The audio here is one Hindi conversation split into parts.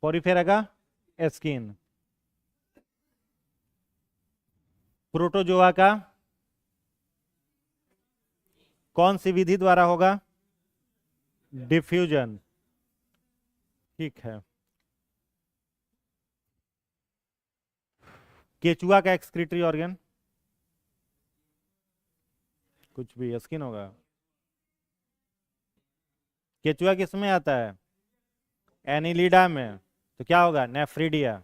पोरिफेरा का स्किन, प्रोटोजोआ का कौन सी विधि द्वारा होगा? डिफ्यूजन। ठीक है। केचुआ का एक्सक्रीटरी ऑर्गन, कुछ भी, स्किन होगा। केचुआ किस में आता है? एनिलिडा में, तो क्या होगा? नेफ्रिडिया।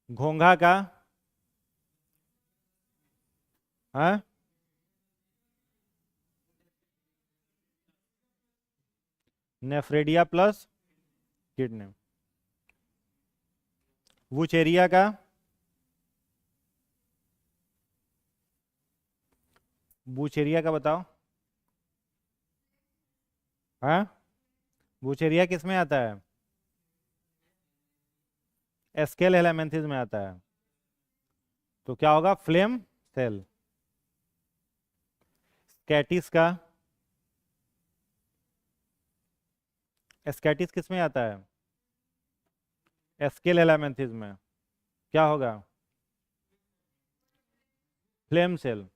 घोंघा का, हाँ, नेफ्रेडिया प्लस किडनी। वुचेरिया का, वुचेरिया का बताओ। हाँ, वुचेरिया किस में आता है? एस्केल हेलामेंथिस में आता है, तो क्या होगा? Flame cell. स्कैटिस का, स्कैटिस किस में आता है? एस्केल हेलामेंथिस में, क्या होगा? Flame cell.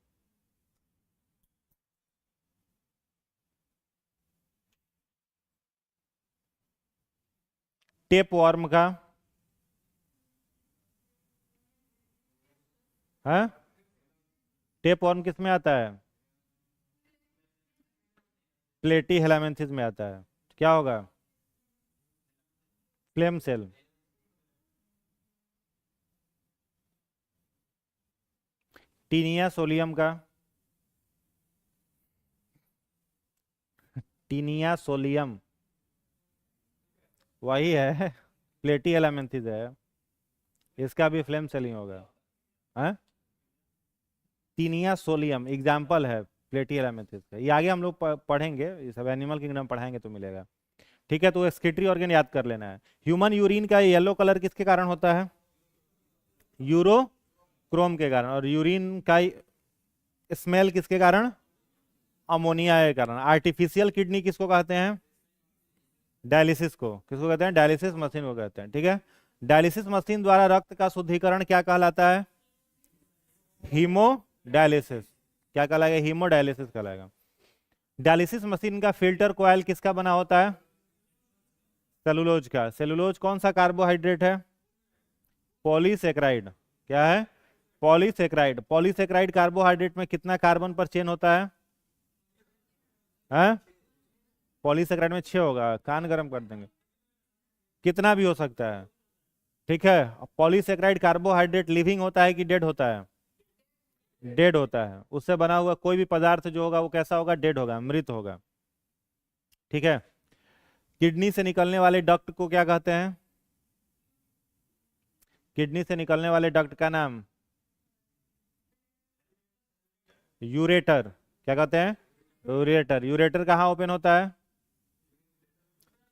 टेप वर्म का, हाँ, टेप वर्म किस में आता है? प्लेटी हेलामेंथिस में आता है, क्या होगा? Flame cell. टीनिया सोलियम का, टीनिया सोलियम वही है, प्लेटी हेलामेंथिस है, इसका भी फ्लेम सेलिंग होगा। हाँ, टीनिया सोलियम एग्जाम्पल है प्लेटी हेलामेंथिस का। ये आगे हम लोग पढ़ेंगे, ये सब एनिमल किंगडम पढ़ाएंगे तो मिलेगा। ठीक है, तो एक्सक्रीटरी ऑर्गन याद कर लेना है। ह्यूमन यूरिन का येलो कलर किसके कारण होता है? यूरोक्रोम के कारण। और यूरिन का स्मेल किसके कारण? अमोनिया के कारण। आर्टिफिशियल किडनी किसको कहते हैं? डायलिसिस को। किसको कहते हैं? डायलिसिस मशीन को कहते हैं। ठीक है, डायलिसिस मशीन द्वारा रक्त का शुद्धिकरण क्या कहलाता है? हीमोडायलिसिस। क्या कहलाएगा? हीमोडायलिसिस कहलाएगा। डायलिसिस मशीन का फिल्टर कॉइल किसका बना होता है? सेलुलोज का। सेलुलोज कौन सा कार्बोहाइड्रेट है? पॉलीसेक्राइड। क्या है? पॉलीसेक्राइड। पॉलीसेक्राइड कार्बोहाइड्रेट में कितना कार्बन पर चेन होता है? हैं? पॉलीसेक्राइड में 6 होगा, कान गर्म कर देंगे। कितना भी हो सकता है। ठीक है, पॉलीसेक्राइड कार्बोहाइड्रेट लिविंग होता है कि डेड होता है? डेड होता है। उससे बना हुआ कोई भी पदार्थ जो होगा वो कैसा होगा? डेड होगा, मृत होगा। ठीक है, किडनी से निकलने वाले डक्ट को क्या कहते हैं? किडनी से निकलने वाले डक्ट का नाम? यूरेटर। क्या कहते हैं? यूरेटर। यूरेटर कहाँ ओपन होता है?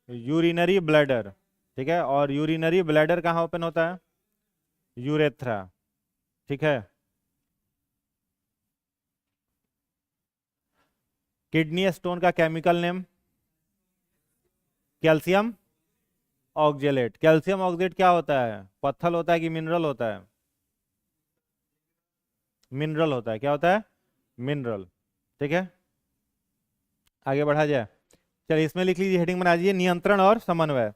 Urinary bladder. ठीक है, और यूरिनरी ब्लैडर कहाँ ओपन होता है? यूरेथ्रा। ठीक है, किडनी स्टोन का chemical name? Calcium oxalate. Calcium oxalate क्या होता है? पत्थर होता है कि मिनरल होता है? मिनरल होता है। क्या होता है? मिनरल। ठीक है, आगे बढ़ा जाए। चलिए, इसमें लिख लीजिए, हेडिंग बना दीजिए, नियंत्रण और समन्वय।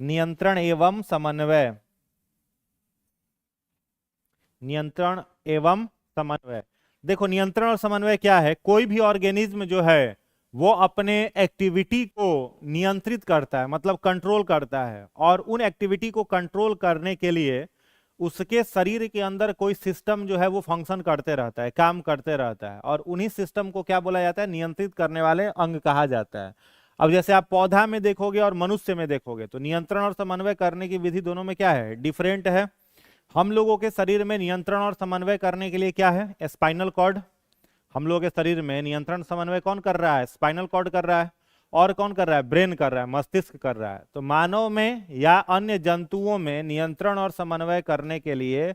नियंत्रण एवं समन्वय। नियंत्रण एवं समन्वय। देखो, नियंत्रण और समन्वय क्या है? कोई भी ऑर्गेनिज्म जो है वो अपने एक्टिविटी को नियंत्रित करता है, मतलब कंट्रोल करता है, और उन एक्टिविटी को कंट्रोल करने के लिए उसके शरीर के अंदर कोई सिस्टम जो है वो फंक्शन करते रहता है, काम करते रहता है, और उन्हीं सिस्टम को क्या बोला जाता है? नियंत्रित करने वाले अंग कहा जाता है। अब जैसे आप पौधा में देखोगे और मनुष्य में देखोगे तो नियंत्रण और समन्वय करने की विधि दोनों में क्या है? डिफरेंट है। हम लोगों के शरीर में नियंत्रण और समन्वय करने के लिए क्या है? Spinal cord. हम लोगों के शरीर में नियंत्रण समन्वय कौन कर रहा है? स्पाइनल कॉर्ड कर रहा है। और कौन कर रहा है? ब्रेन कर रहा है, मस्तिष्क कर रहा है। तो मानव में या अन्य जंतुओं में नियंत्रण और समन्वय करने के लिए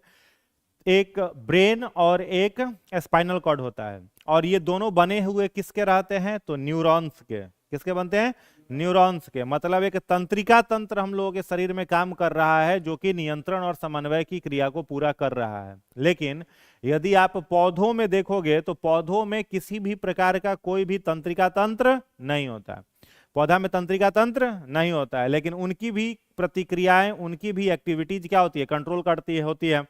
एक ब्रेन और एक स्पाइनल कॉर्ड होता है। और ये दोनों बने हुए किसके रहते हैं? तो न्यूरॉन्स के। किसके बनते हैं? न्यूरॉन्स के। मतलब एक तंत्रिका तंत्र हम लोगों के शरीर में काम कर रहा है जो कि नियंत्रण और समन्वय की क्रिया को पूरा कर रहा है। लेकिन यदि आप पौधों में देखोगे तो पौधों में किसी भी प्रकार का कोई भी तंत्रिका तंत्र नहीं होता है। पौधा में तंत्रिका तंत्र नहीं होता है, लेकिन उनकी भी प्रतिक्रियाएं, उनकी भी एक्टिविटीज क्या होती है? कंट्रोल करती है, होती है।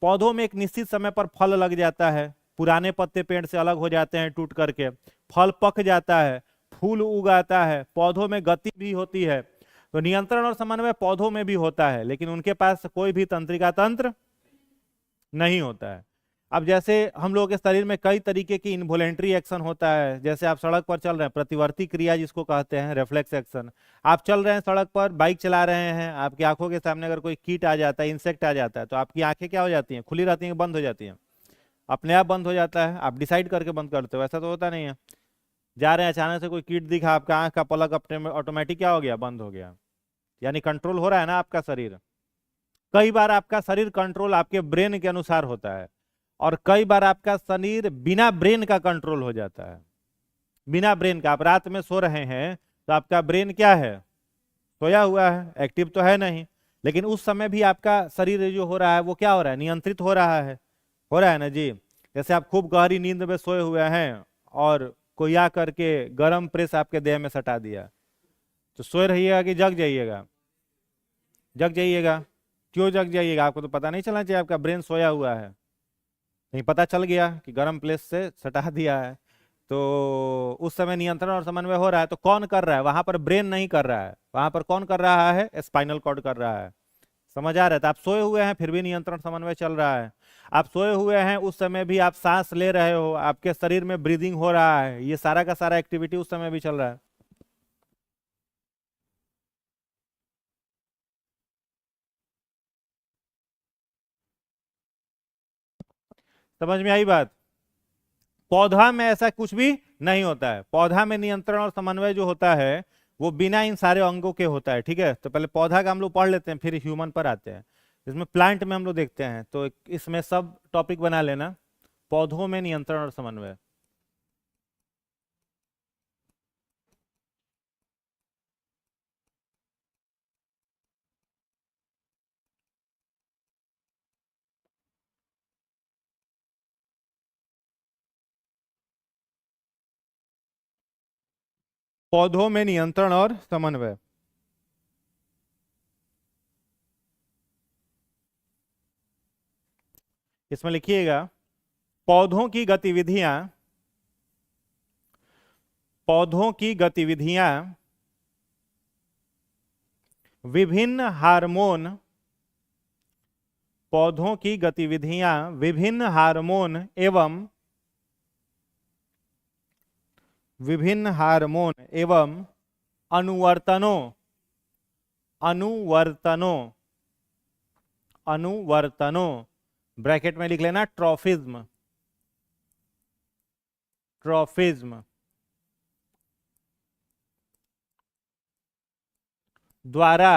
पौधों में एक निश्चित समय पर फल लग जाता है, पुराने पत्ते पेड़ से अलग हो जाते हैं टूट करके, फल पक जाता है, फूल उगाता है, पौधों में गति भी होती है। तो नियंत्रण और समन्वय पौधों में भी होता है, लेकिन उनके पास कोई भी तंत्रिका तंत्र नहीं होता है। अब जैसे हम लोगों के शरीर में कई तरीके की इनवॉलेंट्री एक्शन होता है। जैसे आप सड़क पर चल रहे हैं, प्रतिवर्ती क्रिया जिसको कहते हैं, रेफ्लेक्स एक्शन। आप चल रहे हैं सड़क पर, बाइक चला रहे हैं, आपकी आंखों के सामने अगर कोई कीट आ जाता है, इंसेक्ट आ जाता है, तो आपकी आंखें क्या हो जाती हैं? खुली रहती हैं, बंद हो जाती हैं? अपने आप बंद हो जाता है। आप डिसाइड करके बंद करते हो, ऐसा तो होता नहीं है। जा रहे हैं, अचानक से कोई कीट दिखा, आपका आंख का पलक अपने में ऑटोमेटिक क्या हो गया? बंद हो गया। यानी कंट्रोल हो रहा है ना आपका शरीर। कई बार आपका शरीर कंट्रोल आपके ब्रेन के अनुसार होता है, और कई बार आपका शरीर बिना ब्रेन का कंट्रोल हो जाता है। बिना ब्रेन का। आप रात में सो रहे हैं तो आपका ब्रेन क्या है? सोया हुआ है, एक्टिव तो है नहीं। लेकिन उस समय भी आपका शरीर जो हो रहा है वो क्या हो रहा है? नियंत्रित हो रहा है। हो रहा है ना जी। जैसे आप खूब गहरी नींद में सोए हुए हैं और कोई आ करके गर्म प्रेस आपके देह में सटा दिया, तो सोए रहिएगा कि जग जाइएगा? जग जाइएगा। क्यों जग जाइएगा? आपको तो पता नहीं चलना चाहिए, आपका ब्रेन सोया हुआ है। नहीं, पता चल गया कि गर्म प्लेस से सटा दिया है, तो उस समय नियंत्रण और समन्वय हो रहा है। तो कौन कर रहा है? वहां पर ब्रेन नहीं कर रहा है, वहां पर कौन कर रहा है? स्पाइनल कॉर्ड कर रहा है। समझ आ रहा है? तो आप सोए हुए हैं फिर भी नियंत्रण समन्वय चल रहा है। आप सोए हुए हैं, उस समय भी आप सांस ले रहे हो, आपके शरीर में ब्रीदिंग हो रहा है, ये सारा का सारा एक्टिविटी उस समय भी चल रहा है। समझ में आई बात? पौधा में ऐसा कुछ भी नहीं होता है। पौधा में नियंत्रण और समन्वय जो होता है वो बिना इन सारे अंगों के होता है। ठीक है, तो पहले पौधा का हम लोग पढ़ लेते हैं, फिर ह्यूमन पर आते हैं। इसमें प्लांट में हम लोग देखते हैं, तो इसमें सब टॉपिक बना लेना। पौधों में नियंत्रण और समन्वय। पौधों में नियंत्रण और समन्वय। इसमें लिखिएगा, पौधों की गतिविधियां, पौधों की गतिविधियां विभिन्न हार्मोन, पौधों की गतिविधियां विभिन्न हार्मोन एवं विभिन्न हार्मोन एवं अनुवर्तनों, अनुवर्तनों, अनुवर्तनों, ब्रैकेट में लिख लेना ट्रॉफिज्म, ट्रॉफिज्म द्वारा,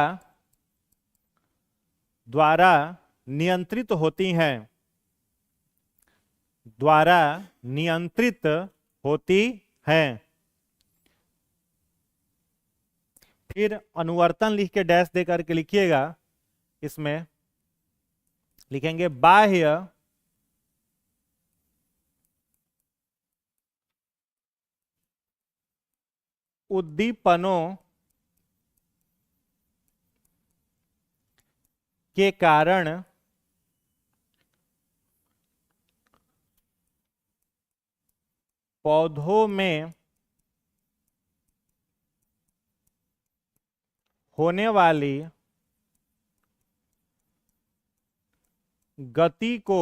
द्वारा नियंत्रित होती हैं, द्वारा नियंत्रित होती हैं। फिर अनुवर्तन लिख के डैश दे करके लिखिएगा। इसमें लिखेंगे बाह्य उद्दीपनों के कारण पौधों में होने वाली गति को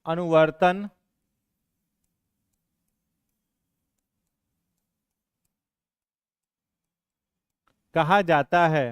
अनुवर्तन कहा जाता है।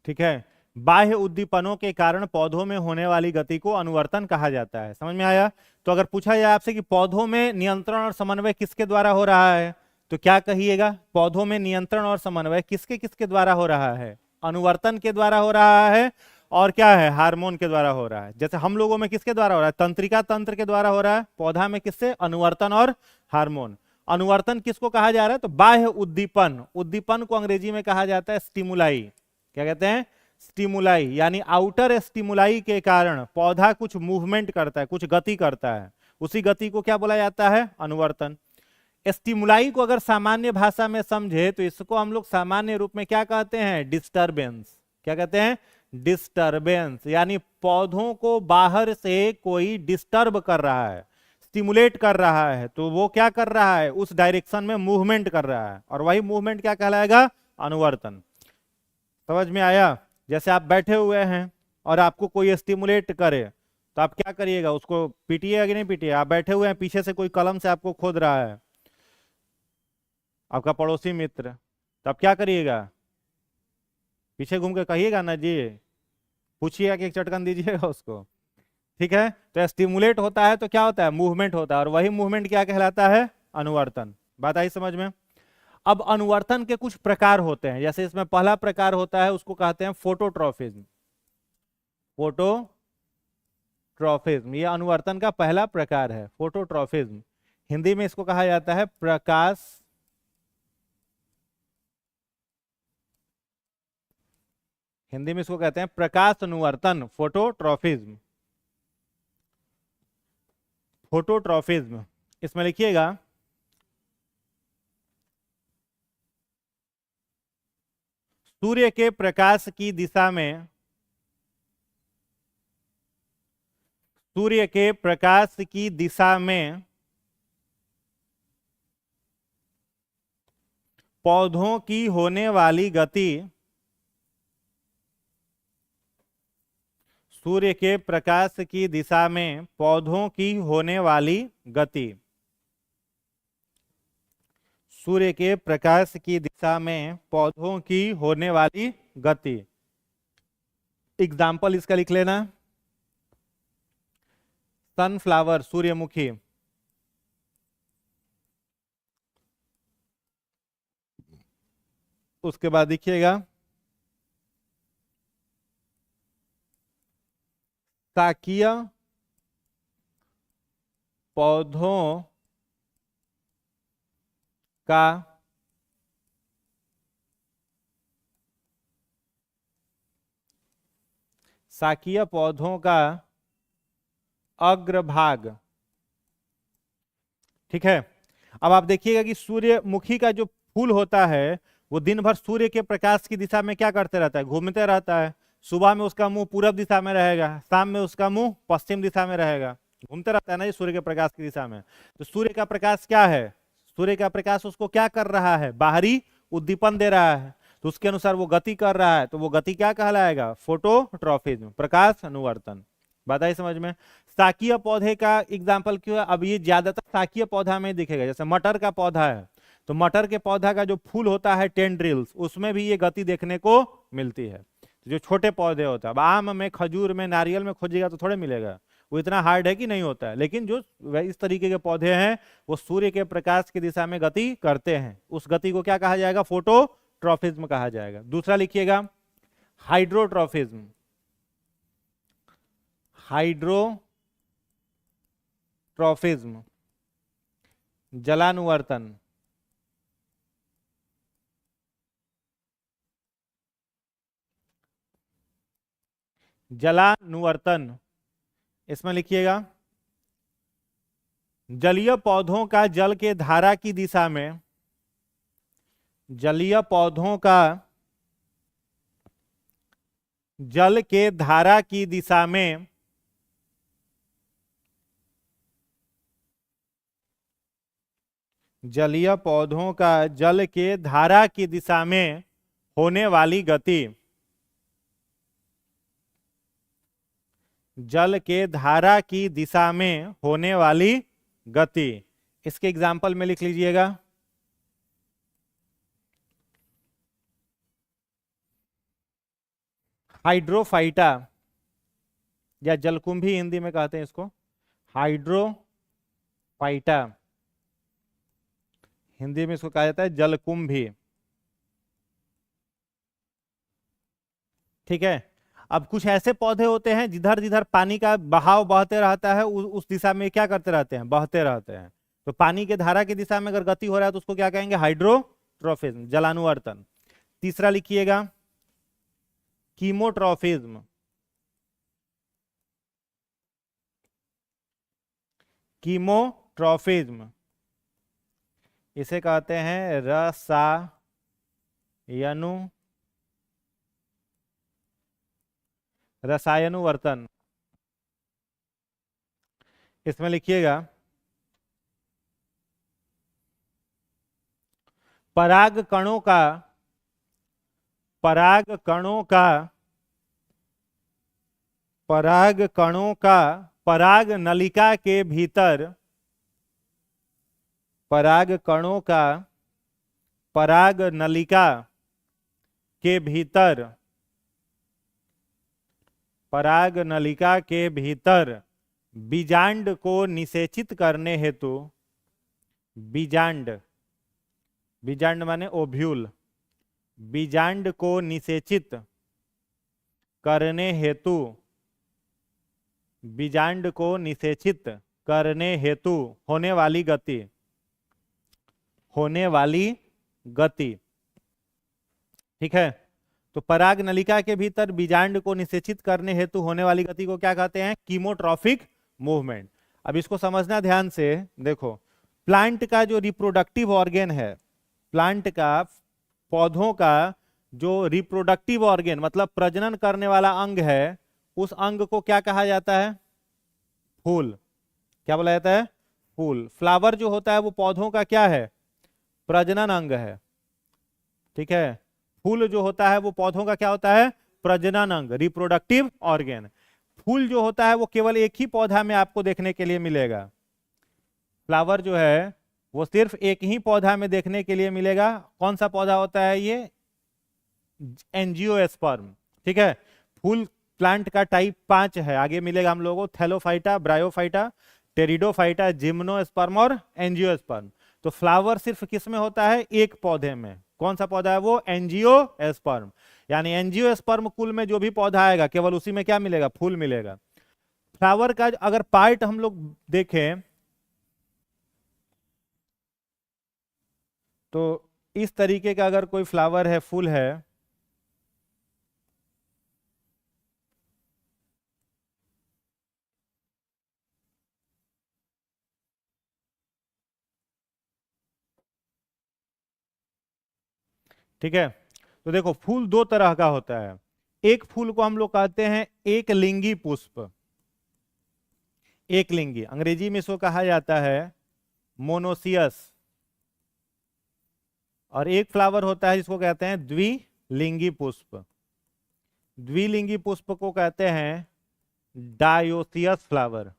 ठीक है, बाह्य उद्दीपनों के कारण पौधों में होने वाली गति को अनुवर्तन कहा जाता है। समझ में आया? तो अगर पूछा जाए आपसे कि पौधों में नियंत्रण और समन्वय किसके द्वारा हो रहा है, तो क्या कहिएगा? पौधों में नियंत्रण और समन्वय किसके किसके द्वारा हो रहा है? अनुवर्तन के द्वारा हो रहा है, और क्या है, हार्मोन के द्वारा हो रहा है। जैसे हम लोगों में किसके द्वारा हो रहा है? तंत्रिका तंत्र के द्वारा हो रहा है। पौधा में किससे? अनुवर्तन और हार्मोन। अनुवर्तन किसको कहा जा रहा है? तो बाह्य उद्दीपन। उद्दीपन को अंग्रेजी में कहा जाता है स्टिमुलाई। क्या कहते हैं? स्टिमुलाई, यानी आउटर स्टिमुलाई के कारण पौधा कुछ मूवमेंट करता है, कुछ गति करता है, उसी गति को क्या बोला जाता है? अनुवर्तन। स्टिमुलाई को अगर सामान्य भाषा में समझे तो इसको हम लोग सामान्य रूप में क्या कहते हैं? डिस्टरबेंस। क्या कहते हैं? डिस्टरबेंस, यानी पौधों को बाहर से कोई डिस्टर्ब कर रहा है, स्टिमुलेट कर रहा है, तो वो क्या कर रहा है? उस डायरेक्शन में मूवमेंट कर रहा है, और वही मूवमेंट क्या कहलाएगा? अनुवर्तन। समझ में आया? जैसे आप बैठे हुए हैं और आपको कोई स्टिमुलेट करे तो आप क्या करिएगा? उसको पीटिएगा कि नहीं पीटिएगा? आप बैठे हुए हैं, पीछे से कोई कलम से आपको खोद रहा है, आपका पड़ोसी मित्र, तो आप क्या करिएगा? पीछे घूम के कहिएगा ना जी, पूछिएगा कि एक चटकन दीजिएगा उसको। ठीक है? तो स्टिमुलेट होता है तो क्या होता है? मूवमेंट होता है, और वही मूवमेंट क्या कहलाता है? अनुवर्तन। बात आई समझ में? अब अनुवर्तन के कुछ प्रकार होते हैं, जैसे इसमें पहला प्रकार होता है, उसको कहते हैं फोटोट्रॉफिज्म। फोटोट्रॉफिज्म ये अनुवर्तन का पहला प्रकार है, फोटोट्रॉफिज्म। हिंदी में इसको कहा जाता है प्रकाश, हिंदी में इसको कहते हैं प्रकाश अनुवर्तन, फोटोट्रॉफिज्म। फोटोट्रॉफिज्म, इसमें लिखिएगा सूर्य के प्रकाश की दिशा में, सूर्य के प्रकाश की दिशा में पौधों की होने वाली गति, सूर्य के प्रकाश की दिशा में पौधों की होने वाली गति, सूर्य के प्रकाश की दिशा में पौधों की होने वाली गति। एग्जाम्पल इसका लिख लेना, सनफ्लावर, सूर्यमुखी। उसके बाद देखिएगा शाकीय पौधों का शाकीय पौधों का अग्रभाग। ठीक है? अब आप देखिएगा कि सूर्यमुखी का जो फूल होता है वो दिन भर सूर्य के प्रकाश की दिशा में क्या करते रहता है? घूमते रहता है। सुबह में उसका मुंह पूरब दिशा में रहेगा, शाम में उसका मुंह पश्चिम दिशा में रहेगा, घूमते रहता है ना ये सूर्य के प्रकाश की दिशा में। तो सूर्य का प्रकाश क्या है? सूर्य का प्रकाश उसको क्या कर रहा है? बाहरी उद्दीपन दे रहा है, तो उसके अनुसार वो गति कर रहा है, तो वो गति क्या कहलाएगा? फोटोट्रॉफिज्म, प्रकाश अनुवर्तन। बात आई समझ में? शाकीय पौधे का एग्जाम्पल क्यों है? अब ये ज्यादातर शाकीय पौधा में दिखेगा। जैसे मटर का पौधा है, तो मटर के पौधा का जो फूल होता है टेंड्रिल्स, उसमें भी ये गति देखने को मिलती है। तो जो छोटे पौधे होते हैं, अब आम में, खजूर में, नारियल में खोजिएगा तो थोड़े मिलेगा, वो इतना हार्ड है कि नहीं होता है, लेकिन जो इस तरीके के पौधे हैं वो सूर्य के प्रकाश की दिशा में गति करते हैं, उस गति को क्या कहा जाएगा? फोटोट्रॉफिज्म कहा जाएगा। दूसरा लिखिएगा हाइड्रोट्रॉफिज्म। हाइड्रोट्रॉफिज्म जलानुवर्तन। जलानुवर्तन, इसमें लिखिएगा जलीय पौधों का जल के धारा की दिशा में, जलीय पौधों का जल के धारा की दिशा में जलीय पौधों का जल के धारा की दिशा में होने वाली गति, जल के धारा की दिशा में होने वाली गति। इसके एग्जाम्पल में लिख लीजिएगा हाइड्रोफाइटा या जलकुंभी हिंदी में कहते हैं इसको, हाइड्रोफाइटा, हिंदी में इसको कहा जाता है जलकुंभी। ठीक है। अब कुछ ऐसे पौधे होते हैं जिधर जिधर पानी का बहाव बहते रहता है उस दिशा में क्या करते रहते हैं, बहते रहते हैं। तो पानी के धारा की दिशा में अगर गति हो रहा है तो उसको क्या कहेंगे, हाइड्रोट्रोफिज्म, जलानुवर्तन। तीसरा लिखिएगा कीमोट्रॉफिज्म, कीमोट्रॉफिज्म इसे कहते हैं रसायनुवर्तन। इसमें लिखिएगा पराग कणों का, पराग कणों का, पराग कणों का पराग नलिका के भीतर, पराग कणों का पराग नलिका के भीतर, पराग नलिका के भीतर बीजांड को निषेचित करने हेतु, बीजांड, बीजांड माने ओव्यूल, बीजांड को निषेचित करने हेतु, बीजांड को निषेचित करने हेतु होने वाली गति, होने वाली गति। ठीक है। तो पराग नलिका के भीतर बीजांड को निषेचित करने हेतु होने वाली गति को क्या कहते हैं, कीमोट्रॉफिक मूवमेंट। अब इसको समझना ध्यान से। देखो प्लांट का जो रिप्रोडक्टिव ऑर्गेन है, प्लांट का, पौधों का जो रिप्रोडक्टिव ऑर्गेन मतलब प्रजनन करने वाला अंग है, उस अंग को क्या कहा जाता है, फूल। क्या बोला जाता है, फूल। फ्लावर जो होता है वो पौधों का क्या है, प्रजनन अंग है। ठीक है। फूल जो होता है वो पौधों का क्या होता है, प्रजनन अंग, रिप्रोडक्टिव ऑर्गेन। फूल जो होता है वो केवल एक ही पौधा में आपको देखने के लिए मिलेगा। फ्लावर जो है वो सिर्फ एक ही पौधा में देखने के लिए मिलेगा। कौन सा पौधा होता है ये, एंजियोस्पर्म। ठीक है। फूल प्लांट का टाइप 5 है, आगे मिलेगा हम लोगों को, थैलोफाइटा, ब्रायोफाइटा, टेरिडोफाइटा, जिम्नोस्पर्म और एंजियोस्पर्म। तो फ्लावर सिर्फ किस में होता है, एक पौधे में। कौन सा पौधा है वो, एंजियोस्पर्म। यानी एंजियोस्पर्म कुल में जो भी पौधा आएगा केवल उसी में क्या मिलेगा, फूल मिलेगा। फ्लावर का अगर पार्ट हम लोग देखें तो इस तरीके का अगर कोई फ्लावर है, फूल है, ठीक है। तो देखो फूल दो तरह का होता है। एक फूल को हम लोग कहते हैं एक लिंगी पुष्प, एक लिंगी, अंग्रेजी में इसको कहा जाता है मोनोसियस। और एक फ्लावर होता है जिसको कहते हैं द्विलिंगी पुष्प। द्विलिंगी पुष्प को कहते हैं डायोसियस फ्लावर।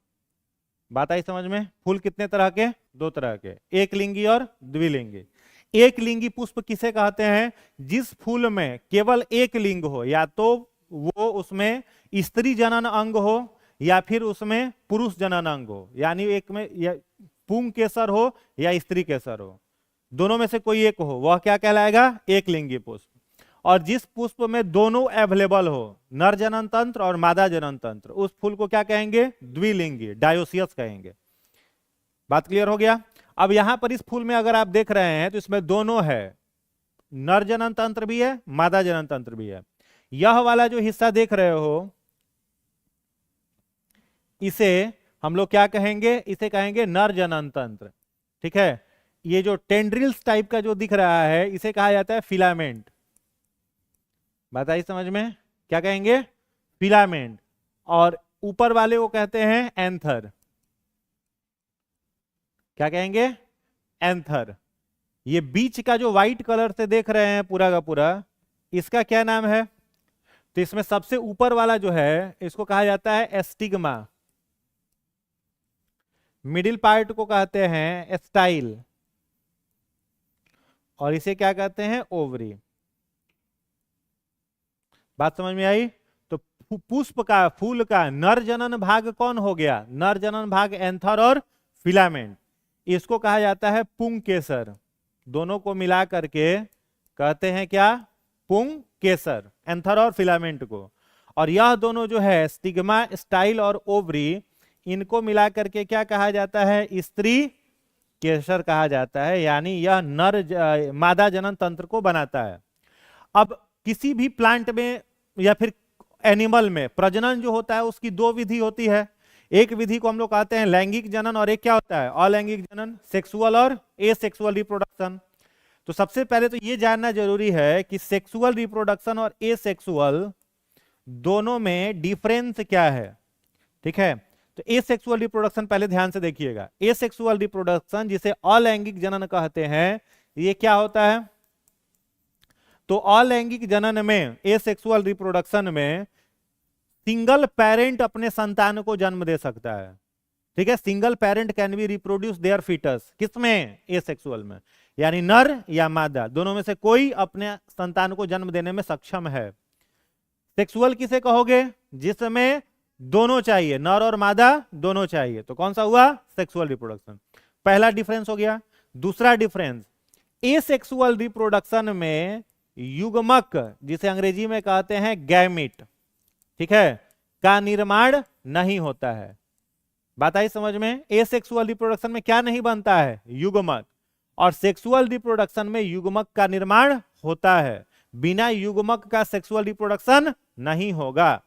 बात आई समझ में। फूल कितने तरह के, दो तरह के, एक लिंगी और द्विलिंगी। एक लिंगी पुष्प किसे कहते हैं, जिस फूल में केवल एक लिंग हो, या तो वो उसमें स्त्री जनन अंग हो या फिर उसमें पुरुष जनन अंग हो, यानी एक में या पुंग केसर हो या स्त्री केसर हो, दोनों में से कोई एक हो, वह क्या कहलाएगा, एक लिंगी पुष्प। और जिस पुष्प में दोनों अवेलेबल हो, नर जनन तंत्र और मादा जनन तंत्र, उस फूल को क्या कहेंगे, द्विलिंगी, डायोसियस कहेंगे। बात क्लियर हो गया। अब यहां पर इस फूल में अगर आप देख रहे हैं तो इसमें दोनों है, नर जनन तंत्र भी है, मादा जनन तंत्र भी है। यह वाला जो हिस्सा देख रहे हो इसे हम लोग क्या कहेंगे, इसे कहेंगे नर जनन तंत्र। ठीक है। ये जो टेंड्रिल्स टाइप का जो दिख रहा है इसे कहा जाता है फिलामेंट। बताइए समझ में, क्या कहेंगे, फिलामेंट। और ऊपर वाले को कहते हैं एंथर। क्या कहेंगे, एंथर। ये बीच का जो व्हाइट कलर से देख रहे हैं पूरा का पूरा, इसका क्या नाम है, तो इसमें सबसे ऊपर वाला जो है इसको कहा जाता है एस्टिग्मा। मिडिल पार्ट को कहते हैं स्टाइल, और इसे क्या कहते हैं, ओवरी। बात समझ में आई। तो पुष्प का, फूल का नर जनन भाग कौन हो गया? नर जनन भाग एंथर और फिलामेंट। इसको कहा जाता है पुंकेसर। दोनों को मिला करके कहते हैं क्या? पुंकेसर, एंथर और फिलामेंट को। और यह दोनों जो है स्टिग्मा, स्टाइल और ओवरी, इनको मिला करके क्या कहा जाता है? स्त्री केसर कहा जाता है। यानी यह मादा जनन तंत्र को बनाता है। अब किसी भी प्लांट में या फिर एनिमल में प्रजनन जो होता है उसकी दो विधि होती है। एक विधि को हम लोग कहते हैं लैंगिक जनन, और एक क्या होता है? अलैंगिक जनन, सेक्सुअल और एसेक्सुअल रिप्रोडक्शन। तो सबसे पहले तो ये जानना जरूरी है कि सेक्सुअल रिप्रोडक्शन और एसेक्सुअल दोनों में डिफरेंस क्या है। ठीक है, तो एसेक्सुअल रिप्रोडक्शन पहले ध्यान से देखिएगा। एसेक्सुअल रिप्रोडक्शन जिसे अलैंगिक जनन कहते हैं, ये क्या होता है? तो अलैंगिक जनन में, एसेक्सुअल रिप्रोडक्शन में सिंगल पेरेंट अपने संतान को जन्म दे सकता है। ठीक है, single parent can be reproduce their foetus. किसमें? एसेक्सुअल में। यानी नर या मादा दोनों में से कोई अपने संतान को जन्म देने में सक्षम है। सेक्सुअल किसे कहोगे? जिसमें दोनों चाहिए, नर और मादा दोनों चाहिए। तो कौन सा हुआ? Sexual reproduction. पहला डिफरेंस हो गया। दूसरा डिफरेंस, एसेक्सुअल रिप्रोडक्शन में युग्मक, जिसे अंग्रेजी में कहते हैं गैमिट, ठीक है, का निर्माण नहीं होता है। बात आई समझ में? एसेक्सुअल रिप्रोडक्शन में क्या नहीं बनता है? युग्मक। और सेक्सुअल रिप्रोडक्शन में युग्मक का निर्माण होता है। बिना युग्मक का सेक्सुअल रिप्रोडक्शन नहीं होगा।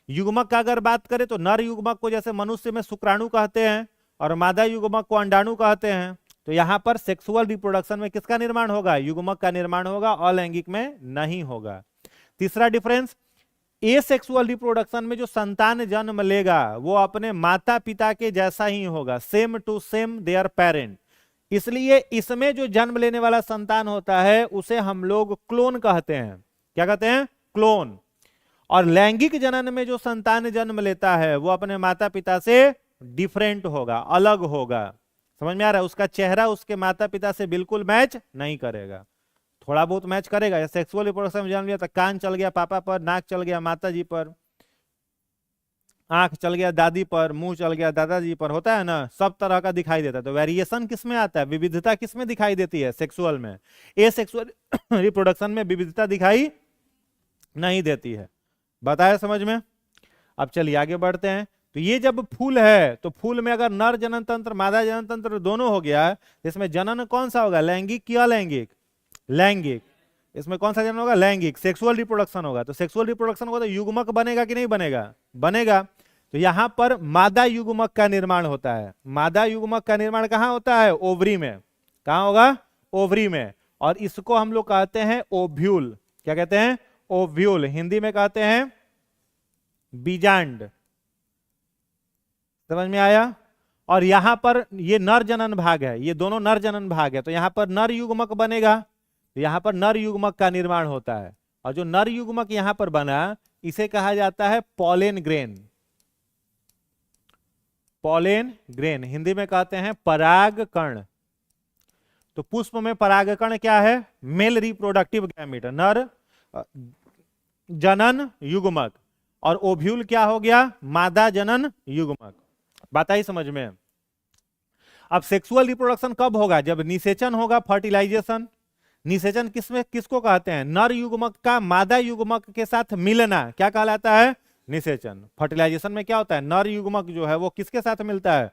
युग्मक का अगर बात करें तो नर युग्मक को जैसे मनुष्य में शुक्राणु कहते हैं और मादा युग्मक को अंडाणु कहते हैं। तो यहां पर सेक्सुअल रिप्रोडक्शन में किसका निर्माण होगा? युग्मक का निर्माण होगा, अलैंगिक में नहीं होगा। तीसरा डिफरेंस, एसेक्सुअल रिप्रोडक्शन में जो संतान जन्म लेगा वो अपने माता पिता के जैसा ही होगा, same to same their parent. इसलिए इसमें जो जन्म लेने वाला संतान होता है उसे हम लोग क्लोन कहते हैं। क्या कहते हैं? क्लोन। और लैंगिक जनन में जो संतान जन्म लेता है वो अपने माता पिता से डिफरेंट होगा, अलग होगा। समझ में आ रहा है? उसका चेहरा उसके माता पिता से बिल्कुल मैच नहीं करेगा, थोड़ा बहुत मैच करेगा। या सेक्सुअल रिप्रोडक्शन में जन्म लिया तो कान चल गया पापा पर, नाक चल गया माता जी पर, आंख चल गया दादी पर, मुंह चल गया दादाजी पर, होता है ना, सब तरह का दिखाई देता है। तो वेरिएशन किसमें आता है? विविधता किसमें दिखाई देती है? सेक्सुअल में। एसेक्सुअल रिप्रोडक्शन में विविधता दिखाई नहीं देती है। बताया समझ में? अब चलिए आगे बढ़ते हैं। तो ये जब फूल है तो फूल में अगर नर जनन तंत्र मादा जनन तंत्र दोनों हो गया, इसमें जनन कौन सा होगा? लैंगिक कि अलैंगिक? लैंगिक। इसमें कौन सा जनन होगा? लैंगिक। सेक्सुअल रिप्रोडक्शन होगा। तो सेक्सुअल रिप्रोडक्शन होगा तो युग्मक बनेगा कि नहीं बनेगा? बनेगा। तो यहां पर मादा युग्मक का निर्माण होता है। मादा युग्मक का निर्माण कहां होता है? ओवरी में। कहां होगा? ओवरी में। और इसको हम लोग कहते हैं ओव्यूल। क्या कहते हैं? ओव्यूल। हिंदी में कहते हैं बीजांड। समझ में आया? और यहां पर ये नर जनन भाग है, ये दोनों नर जनन भाग है। तो यहां पर नर युग्मक बनेगा, तो यहां पर नर युग्मक का निर्माण होता है। और जो नर युग्मक यहां पर बना इसे कहा जाता है pollen grain. Pollen grain Hindi में कहते हैं पराग कण। तो पुष्प में पराग कण क्या है? मेल रिप्रोडक्टिव गैमेट, नर जनन युग्मक। और ओव्यूल क्या हो गया? मादा जनन युग्मक। बात आई समझ में? अब सेक्सुअल रिप्रोडक्शन कब होगा? जब निषेचन होगा, फर्टिलाइजेशन। निषेचन किसमें किसको कहते हैं? नर युग्मक का मादा युग्मक के साथ मिलना क्या कहलाता है? निषेचन। फर्टिलाइजेशन में क्या होता है? नर युग्मक जो है वो किसके साथ मिलता है?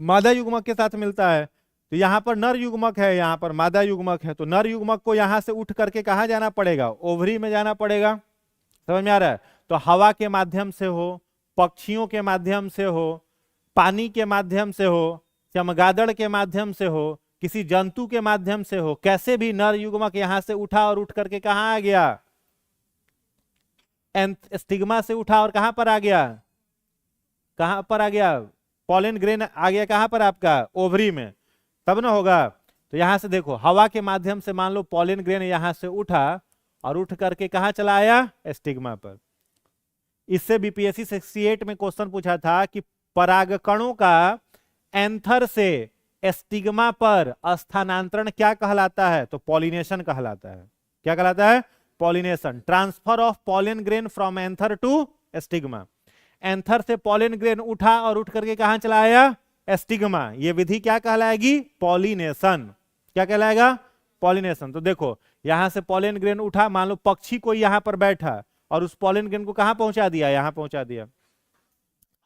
मादा युग्मक के साथ मिलता है। तो यहां पर नर युग्मक है, यहां पर मादा युग्मक है। तो नर युग्मक को यहां से उठ करके कहां जाना पड़ेगा? ओवरी में जाना पड़ेगा। समझ में आ रहा है? तो हवा के माध्यम से हो, पक्षियों के माध्यम से हो, पानी के माध्यम से हो, चमगादड़ के माध्यम से हो, किसी जंतु के माध्यम से हो, कैसे भी नर युग्मक यहां से उठा और उठ करके कहां आ गया? स्टिग्मा से उठा और कहां पर आ गया? कहां पर आ गया? पॉलन ग्रेन आ गया कहां पर आपका? ओवरी में। तब ना होगा। तो यहां से देखो, हवा के माध्यम से मान लो पॉलन ग्रेन यहां से उठा और उठ करके कहां चला आया? स्टिग्मा पर। इससे बीपीएससी 68 में क्वेश्चन पूछा था कि परागकणों का एंथर से स्टिग्मा पर स्थानांतरण क्या कहलाता है? तो पॉलिनेशन कहलाता है। क्या कहलाता है? Pollination, transfer of pollen grain from anther to stigma. Anther से पॉलन ग्रेन उठा और उठ करके कहां चला आया? स्टिग्मा। ये विधि क्या कहलाएगी? पॉलिनेशन। क्या कहलाएगा? पॉलिनेशन। तो देखो यहां से पॉलन ग्रेन उठा, मान लो पक्षी कोई यहां पर बैठा और उस पॉलन ग्रेन को कहां पहुंचा दिया? यहां पहुंचा दिया।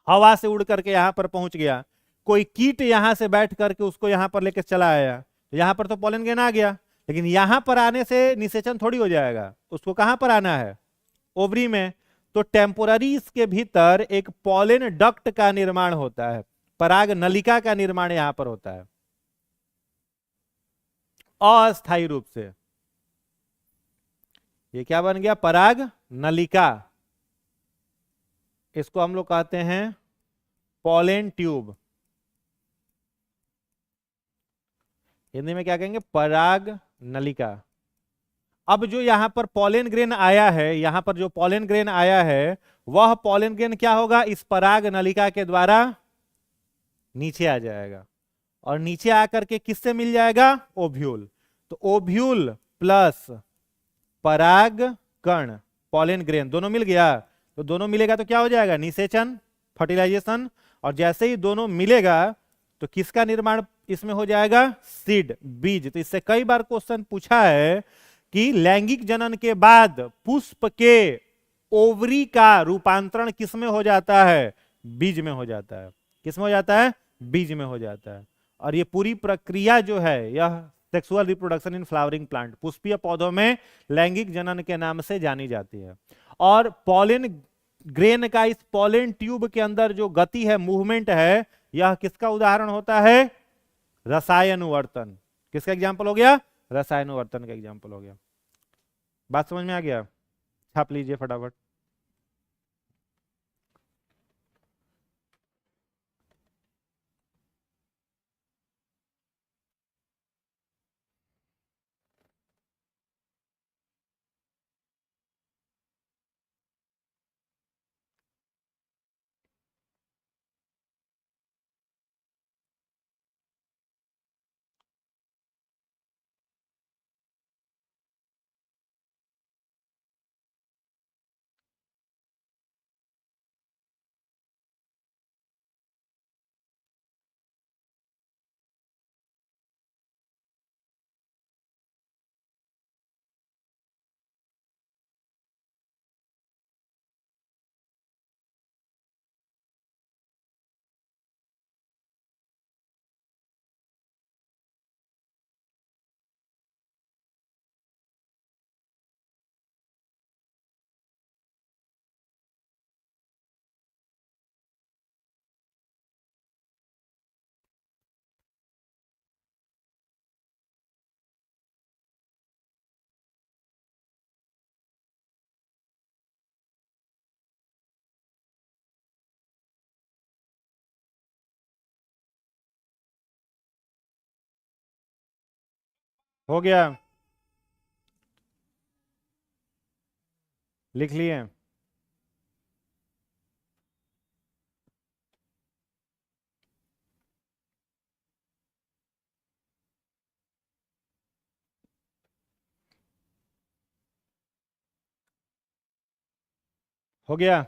हवा से उड़ करके यहां पर पहुंच गया। कोई कीट यहां से बैठ करके उसको यहां पर लेकर चला आया, यहां पर तो पॉलन ग्रेन आ गया, लेकिन यहां पर आने से निषेचन थोड़ी हो जाएगा, उसको कहां पर आना है? ओवरी में। तो टेम्पोररी इसके भीतर एक पॉलन डक्ट का निर्माण होता है, पराग नलिका का निर्माण यहां पर होता है अस्थायी रूप से। ये क्या बन गया? पराग नलिका। इसको हम लोग कहते हैं पॉलन ट्यूब। हिंदी में क्या कहेंगे? पराग नलिका। अब जो यहां पर पॉलन ग्रेन आया है, यहां पर जो पॉलन ग्रेन आया है, वह पॉलन ग्रेन क्या होगा? इस पराग नलिका के द्वारा नीचे आ जाएगा और नीचे आकर के किससे मिल जाएगा? ओव्यूल। तो ओव्यूल प्लस पराग कण, पॉलन ग्रेन दोनों मिल गया। तो दोनों मिलेगा तो क्या हो जाएगा? निषेचन, फर्टिलाइजेशन। और जैसे ही दोनों मिलेगा तो किसका निर्माण इसमें हो जाएगा? सीड, बीज। तो इससे कई बार क्वेश्चन पूछा है कि लैंगिक जनन के बाद पुष्प के ओवरी का रूपांतरण किसमें हो जाता है? बीज में हो जाता है। किसमें हो जाता है? बीज में हो जाता है। और ये पूरी प्रक्रिया जो है यह sexual reproduction in flowering plant, पुष्पीय पौधों में लैंगिक जनन के नाम से जानी जाती है। और पॉलन ग्रेन का इस पॉलन ट्यूब के अंदर जो गति है, मूवमेंट है, यह किसका उदाहरण होता है? रसायनुवर्तन। किसका एग्जाम्पल हो गया? रसायनुवर्तन का एग्जाम्पल हो गया। बात समझ में आ गया? छाप लीजिए फटाफट। हो गया? लिख लिए? हो गया?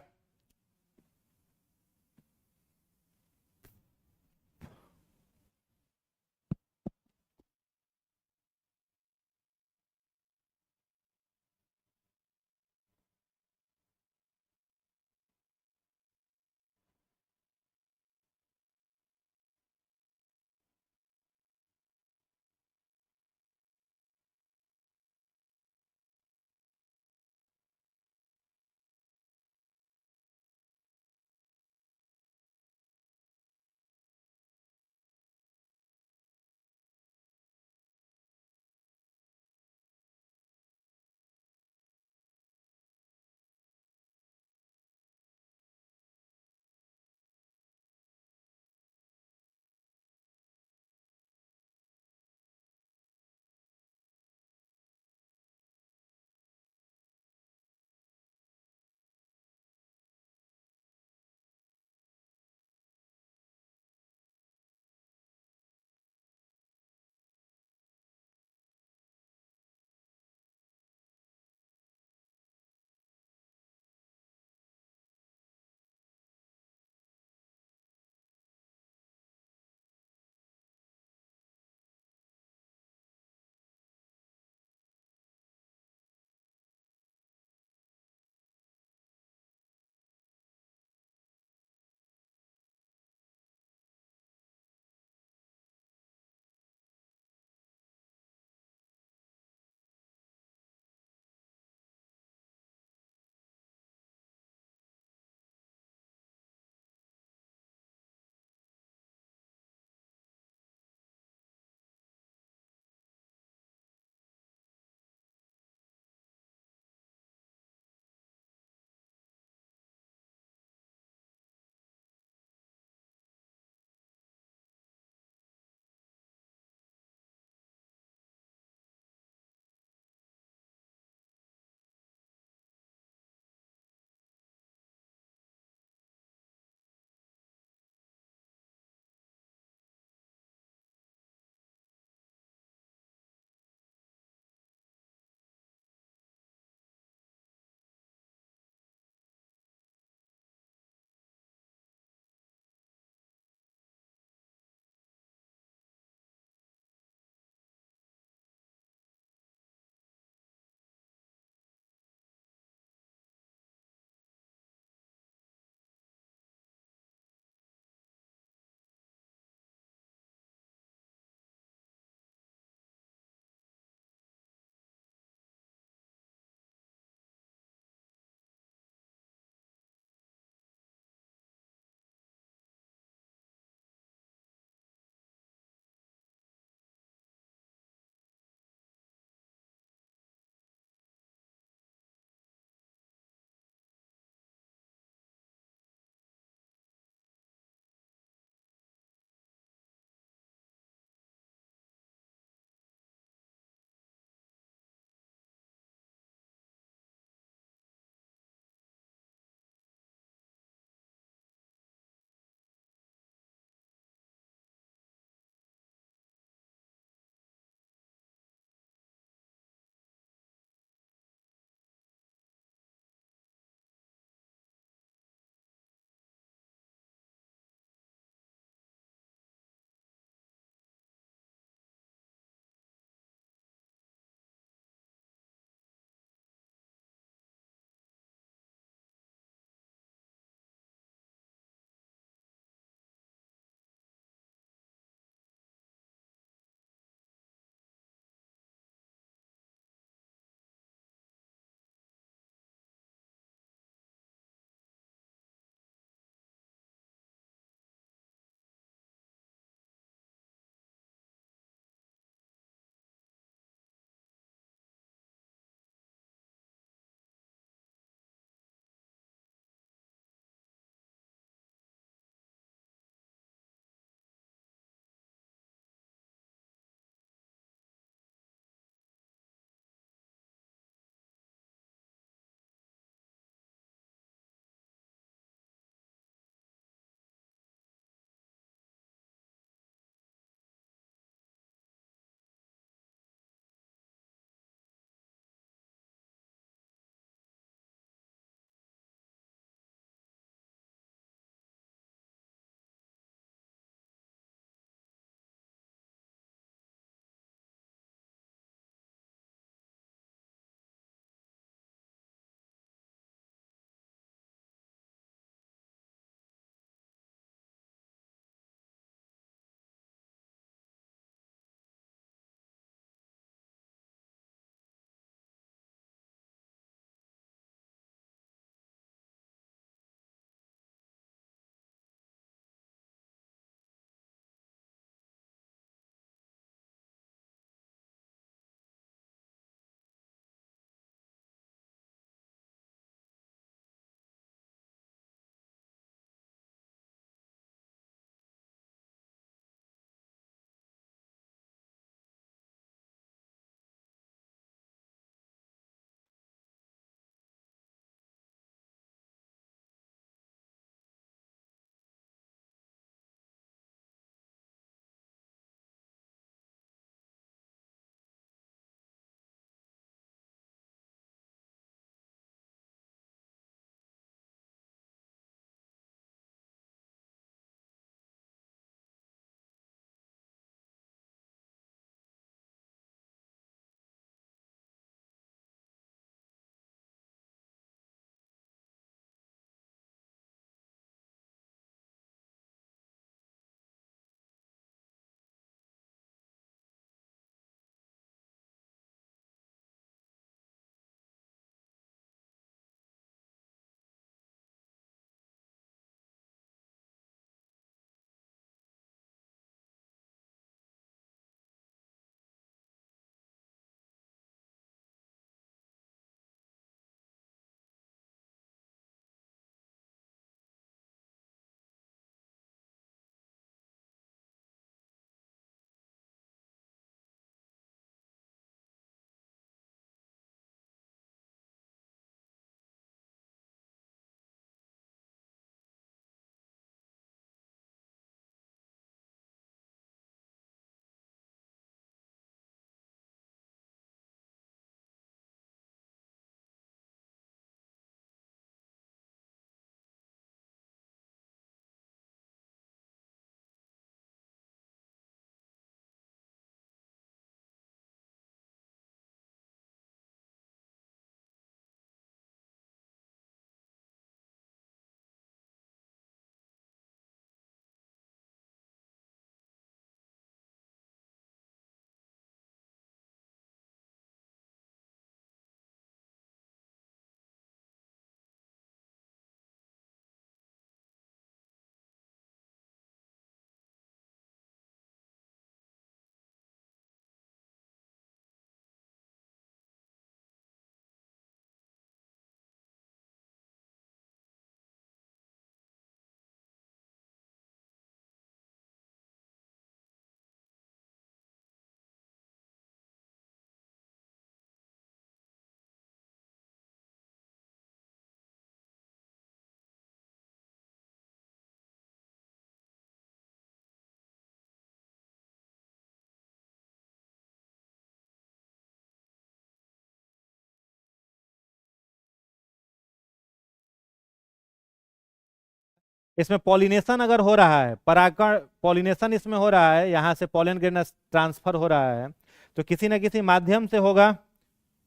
इसमें पॉलिनेशन अगर हो रहा है, परागण पॉलिनेशन इसमें हो रहा है, यहां से पॉलन ग्रेन ट्रांसफर हो रहा है, तो किसी न किसी माध्यम से होगा।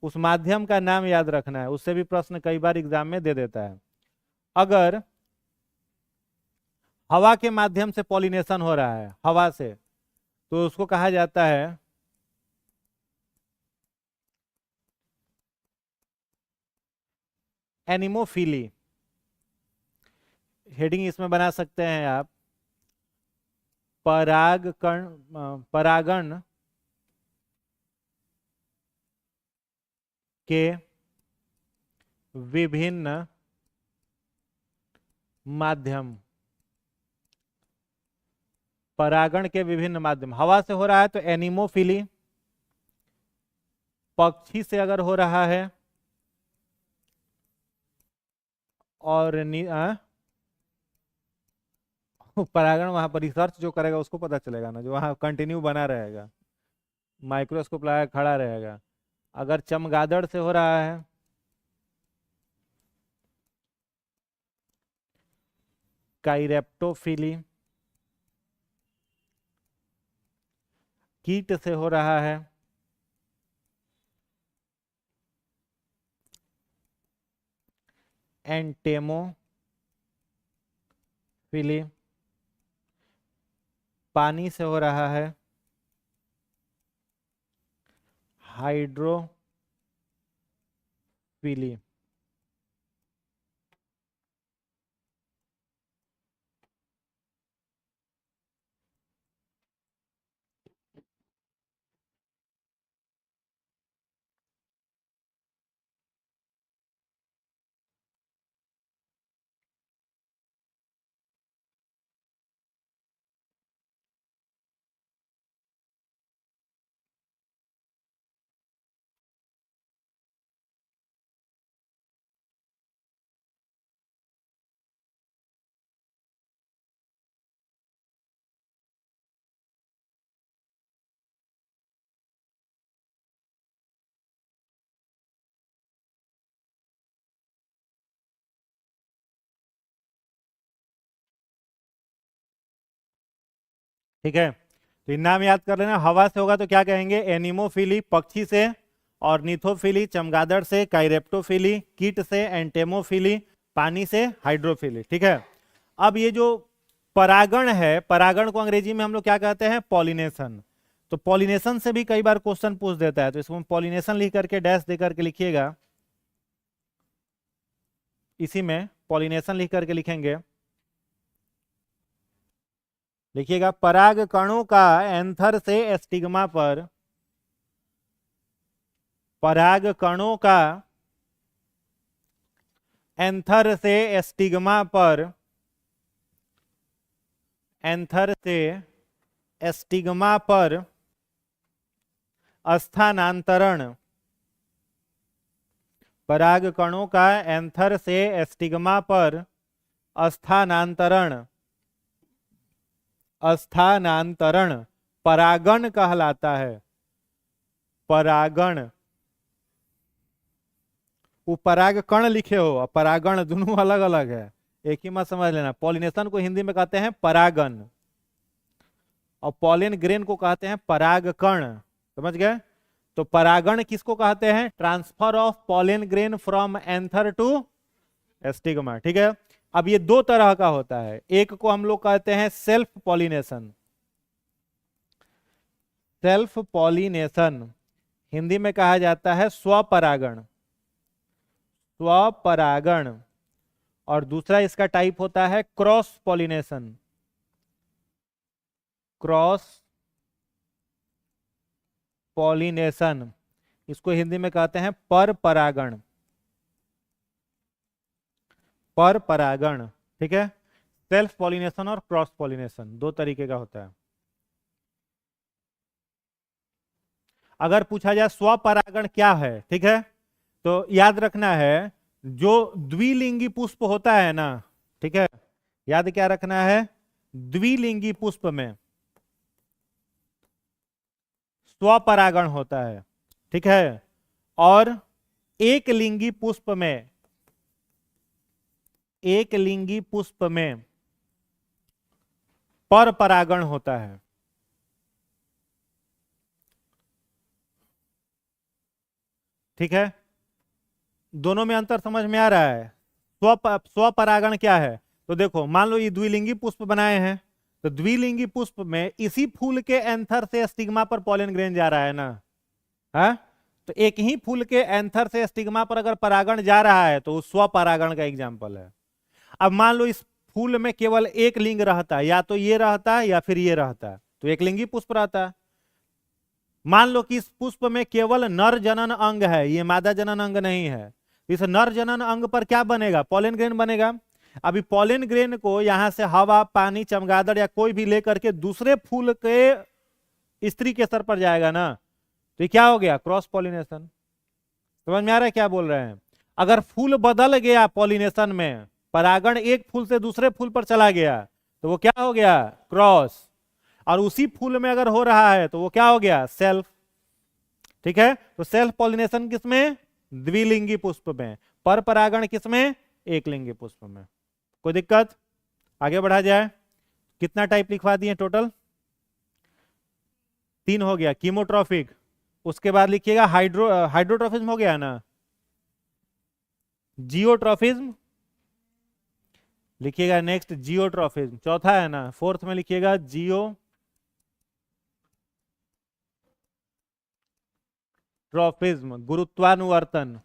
उस माध्यम का नाम याद रखना है, उससे भी प्रश्न कई बार एग्जाम में दे देता है। अगर हवा के माध्यम से पॉलिनेशन हो रहा है, हवा से, तो उसको कहा जाता है एनिमोफिली। हेडिंग इसमें बना सकते हैं आप, परागण के विभिन्न माध्यम, परागण के विभिन्न माध्यम। हवा से हो रहा है तो एनिमोफिली, पक्षी से अगर हो रहा है और परागण वहां पर रिसर्च जो करेगा उसको पता चलेगा ना, जो वहां कंटिन्यू बना रहेगा, माइक्रोस्कोप लगा खड़ा रहेगा। अगर चमगादड़ से हो रहा है, काइरेप्टोफिली, कीट से हो रहा है, एंटेमोफिली, पानी से हो रहा है, हाइड्रोफिली। ठीक है, तो इन नाम याद कर लेना। हवा से होगा तो क्या कहेंगे, एनिमोफिली पक्षी से, और निथोफिली चमगादड़ से, काइरेप्टोफिली कीट से, एंटेमोफिली पानी से, हाइड्रोफिली। ठीक है, अब ये जो परागण है, परागण को अंग्रेजी में हम लोग क्या कहते हैं, पॉलिनेशन। तो पॉलिनेशन से भी कई बार क्वेश्चन पूछ देता है, तो इसको पॉलिनेशन लिख करके डैश दे करके लिखिएगा, इसी में पॉलिनेशन लिख करके लिखेंगे। लिखिएगा, पराग कणों का एंथर से एस्टिग्मा पर, पराग कणों का एंथर से एस्टिग्मा पर, एंथर से एस्टिग्मा पर स्थानांतरण, पराग कणों का एंथर से एस्टिग्मा पर स्थानांतरण, स्थानांतरण परागण कहलाता है। परागण, वो पराग कण लिखे हो और परागण दोनों अलग अलग है, एक ही मत समझ लेना। पॉलिनेशन को हिंदी में कहते हैं परागण, और पॉलन ग्रेन को कहते हैं परागकण। समझ गए? तो परागण किसको कहते हैं, transfer of pollen grain from anther to stigma. ठीक है, अब ये दो तरह का होता है, एक को हम लोग कहते हैं self pollination. Self pollination Hindi में कहा जाता है स्वपरागण, स्वपरागण। और दूसरा इसका टाइप होता है क्रॉस पॉलिनेशन, क्रॉस पॉलिनेशन, इसको हिंदी में कहते हैं पर परागण, पर परागण। ठीक है, सेल्फ पॉलिनेशन और क्रॉस पॉलिनेशन दो तरीके का होता है। अगर पूछा जाए स्वपरागण क्या है, ठीक है, तो याद रखना है, जो द्विलिंगी पुष्प होता है ना, ठीक है, याद क्या रखना है, द्विलिंगी पुष्प में स्वपरागण होता है। ठीक है, और एक लिंगी पुष्प में, एक लिंगी पुष्प में पर परागण होता है। ठीक है, दोनों में अंतर समझ में आ रहा है। स्वपरागण क्या है? तो देखो, मान लो ये द्विलिंगी पुष्प बनाए हैं, तो द्विलिंगी पुष्प में इसी फूल के एंथर से स्टिग्मा पर पॉलन ग्रेन जा रहा है ना। हाँ, तो एक ही फूल के एंथर से स्टिग्मा पर अगर परागण जा रहा है तो वो स्वपरागण का एग्जाम्पल है। अब मान लो इस फूल में केवल एक लिंग रहता है, या तो ये रहता है या फिर ये रहता है, तो एक लिंगी पुष्प रहता है। मान लो कि इस पुष्प में केवल नर जनन अंग है, ये मादा जनन अंग नहीं है, इस नर जनन अंग पर क्या बनेगा? पॉलन ग्रेन बनेगा। अभी पॉलन ग्रेन को यहां से हवा, पानी, चमगादड़ या कोई भी लेकर के दूसरे फूल के स्त्री के स्तर पर जाएगा ना, तो ये क्या हो गया? Cross pollination. समझ में आ रहा है क्या बोल रहे हैं? अगर फूल बदल गया पॉलिनेशन में, परागण एक फूल से दूसरे फूल पर चला गया, तो वो क्या हो गया? क्रॉस। और उसी फूल में अगर हो रहा है तो वो क्या हो गया? सेल्फ। ठीक है, तो सेल्फ पॉलिनेशन किसमें? द्विलिंगी पुष्प में। पर परागण किसमें? एक लिंगी पुष्प में। कोई दिक्कत? आगे बढ़ा जाए। कितना टाइप लिखवा दिए टोटल? 3 हो गया। कीमोट्रॉफिक, उसके बाद लिखिएगा हाइड्रोट्रॉफिज्म हो गया ना, जियोट्रॉफिज्म लिखिएगा नेक्स्ट, जियोट्रॉफिज्म चौथा है ना, फोर्थ में लिखिएगा जियोट्रॉफिज्म, गुरुत्वानुवर्तन।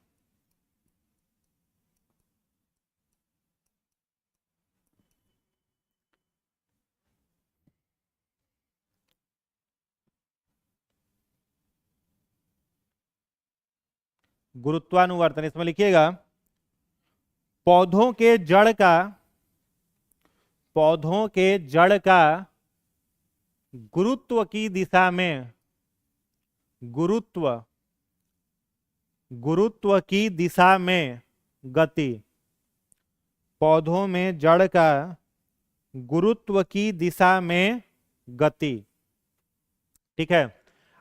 गुरुत्वानुवर्तन इसमें लिखिएगा पौधों के जड़ का, पौधों के जड़ का गुरुत्व की दिशा में, गुरुत्व, गुरुत्व की दिशा में गति, पौधों में जड़ का गुरुत्व की दिशा में गति। ठीक है,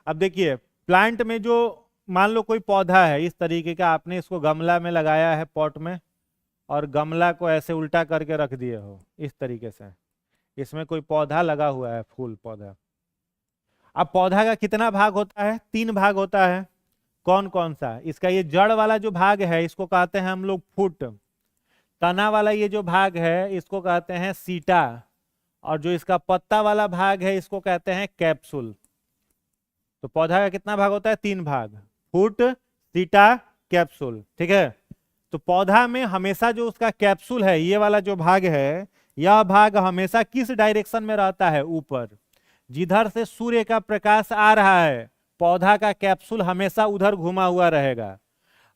अब देखिए प्लांट में जो, मान लो कोई पौधा है इस तरीके का, आपने इसको गमला में लगाया है पॉट में, और गमला को ऐसे उल्टा करके रख दिए हो इस तरीके से, इसमें कोई पौधा लगा हुआ है, फूल पौधा। अब पौधा का कितना भाग होता है? 3 भाग होता है। कौन कौन सा? इसका ये जड़ वाला जो भाग है इसको कहते हैं हम लोग फुट, तना वाला ये जो भाग है इसको कहते हैं सीटा, और जो इसका पत्ता वाला भाग है इसको कहते हैं कैप्सूल। तो पौधा का कितना भाग होता है? 3 भाग, फुट, सीटा, कैप्सूल। ठीक है, तो पौधा में हमेशा जो उसका कैप्सूल है, ये वाला जो भाग है, यह भाग हमेशा किस डायरेक्शन में रहता है? ऊपर। जिधर से सूर्य का प्रकाश आ रहा है, पौधा का कैप्सूल हमेशा उधर घुमा हुआ रहेगा।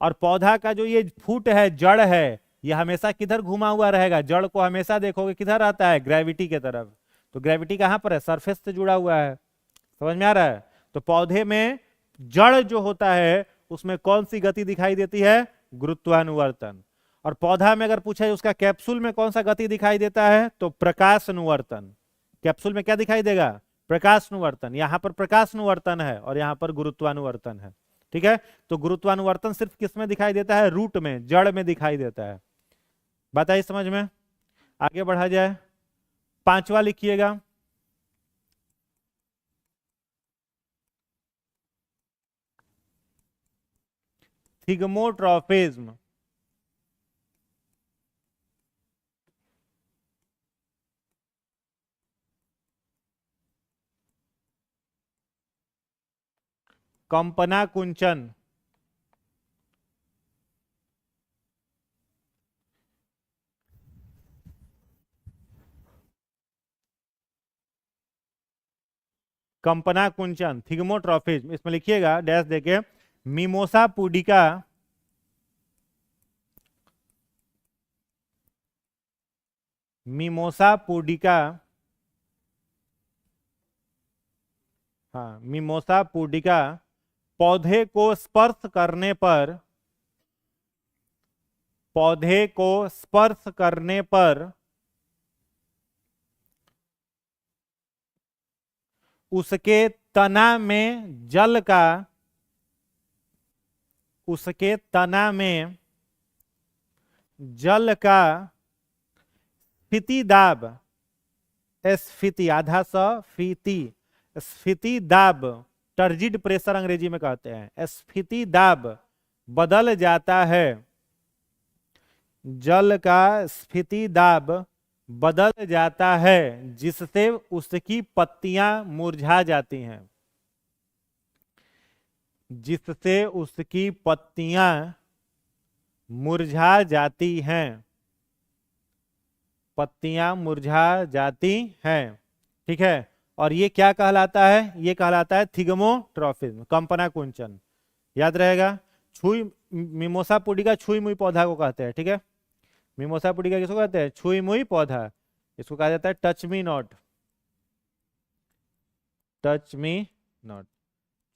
और पौधा का जो ये फुट है, जड़ है, ये हमेशा किधर घुमा हुआ रहेगा? जड़ को हमेशा देखोगे किधर आता है? ग्रेविटी के तरफ। तो ग्रेविटी कहां पर है? सरफेस से जुड़ा हुआ है। समझ में आ रहा है? तो पौधे में जड़ जो होता है उसमें कौन सी गति दिखाई देती है? गुरुत्वानुवर्तन। और पौधा में अगर पूछा उसका कैप्सूल में कौन सा गति दिखाई देता है, तो प्रकाशानुवर्तन। कैप्सूल में क्या दिखाई देगा? प्रकाशानुवर्तन। यहां पर प्रकाशानुवर्तन है और यहां पर गुरुत्वानुवर्तन है। ठीक है, तो गुरुत्वानुवर्तन सिर्फ किस में दिखाई देता है? रूट में, जड़ में दिखाई देता है। बात आई समझ में? आगे बढ़ा जाए। 5वां लिखिएगा, थिगमोट्रॉफिज्म। कंपना कुंचन, कंपना कुंचन, थिगमोट्रॉफिज्म। इसमें लिखिएगा डैश देके, मिमोसा पुडिका, मिमोसा पुडिका, हाँ मिमोसा पुडिका पौधे को स्पर्श करने पर, पौधे को स्पर्श करने पर उसके तना में जल का, उसके तना में जल का स्थिति दाब, स्फीति, आधा स्फीति, स्फीति दाब, टर्जिड प्रेशर अंग्रेजी में कहते हैं। स्फीति दाब बदल जाता है, जल का स्फीति दाब बदल जाता है, जिससे उसकी पत्तियां मुरझा जाती हैं, जिससे उसकी पत्तियां मुरझा जाती हैं, पत्तियां मुरझा जाती हैं। ठीक है, और ये क्या कहलाता है? ये कहलाता है थिगमोट्रॉफिज्म, कंपना कुंचन। याद रहेगा, छुई मिमोसा पुडिका छुई मुई पौधा को कहते हैं। ठीक है, मिमोसा पुडिका किसको कहते हैं? छुई मुई पौधा। इसको कहा जाता है touch me not, touch me not.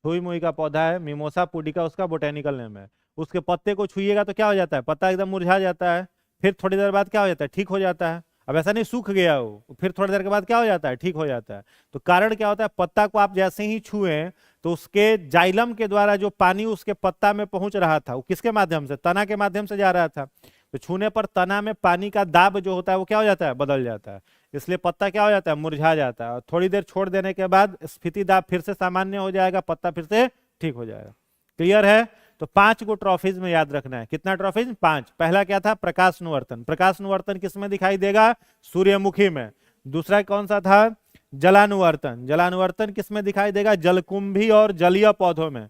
छुई मुई का पौधा है, मिमोसा पुडिका उसका बोटेनिकल नेम है। उसके पत्ते को छुइएगा तो क्या हो जाता है? पत्ता एकदम मुरझा जाता है, फिर थोड़ी देर बाद क्या हो जाता है? ठीक हो जाता है। अब ऐसा नहीं सूख गया वो, फिर थोड़ी देर के बाद क्या हो जाता है? ठीक हो जाता है। तो कारण क्या होता है? पत्ता को आप जैसे ही छुए तो उसके जाइलम के द्वारा जो पानी उसके पत्ता में पहुंच रहा था, वो किसके माध्यम से? तना के माध्यम से जा रहा था। तो छूने पर तना में पानी का दाब जो होता है वो क्या हो जाता है? बदल जाता है। इसलिए पत्ता क्या हो जाता है? मुरझा जाता है। और थोड़ी देर छोड़ देने के बाद स्फीति दाब फिर से सामान्य हो जाएगा, पत्ता फिर से ठीक हो जाएगा। क्लियर है? तो 5 को ट्रॉफीज में याद रखना है। कितना ट्रॉफीज? 5। पहला क्या था? प्रकाशनुवर्तन। प्रकाशनुवर्तन किस में दिखाई देगा? सूर्यमुखी में। दूसरा कौन सा था? जलानुवर्तन। जलानुवर्तन किस में दिखाई देगा? जलकुंभी और जलीय पौधों में।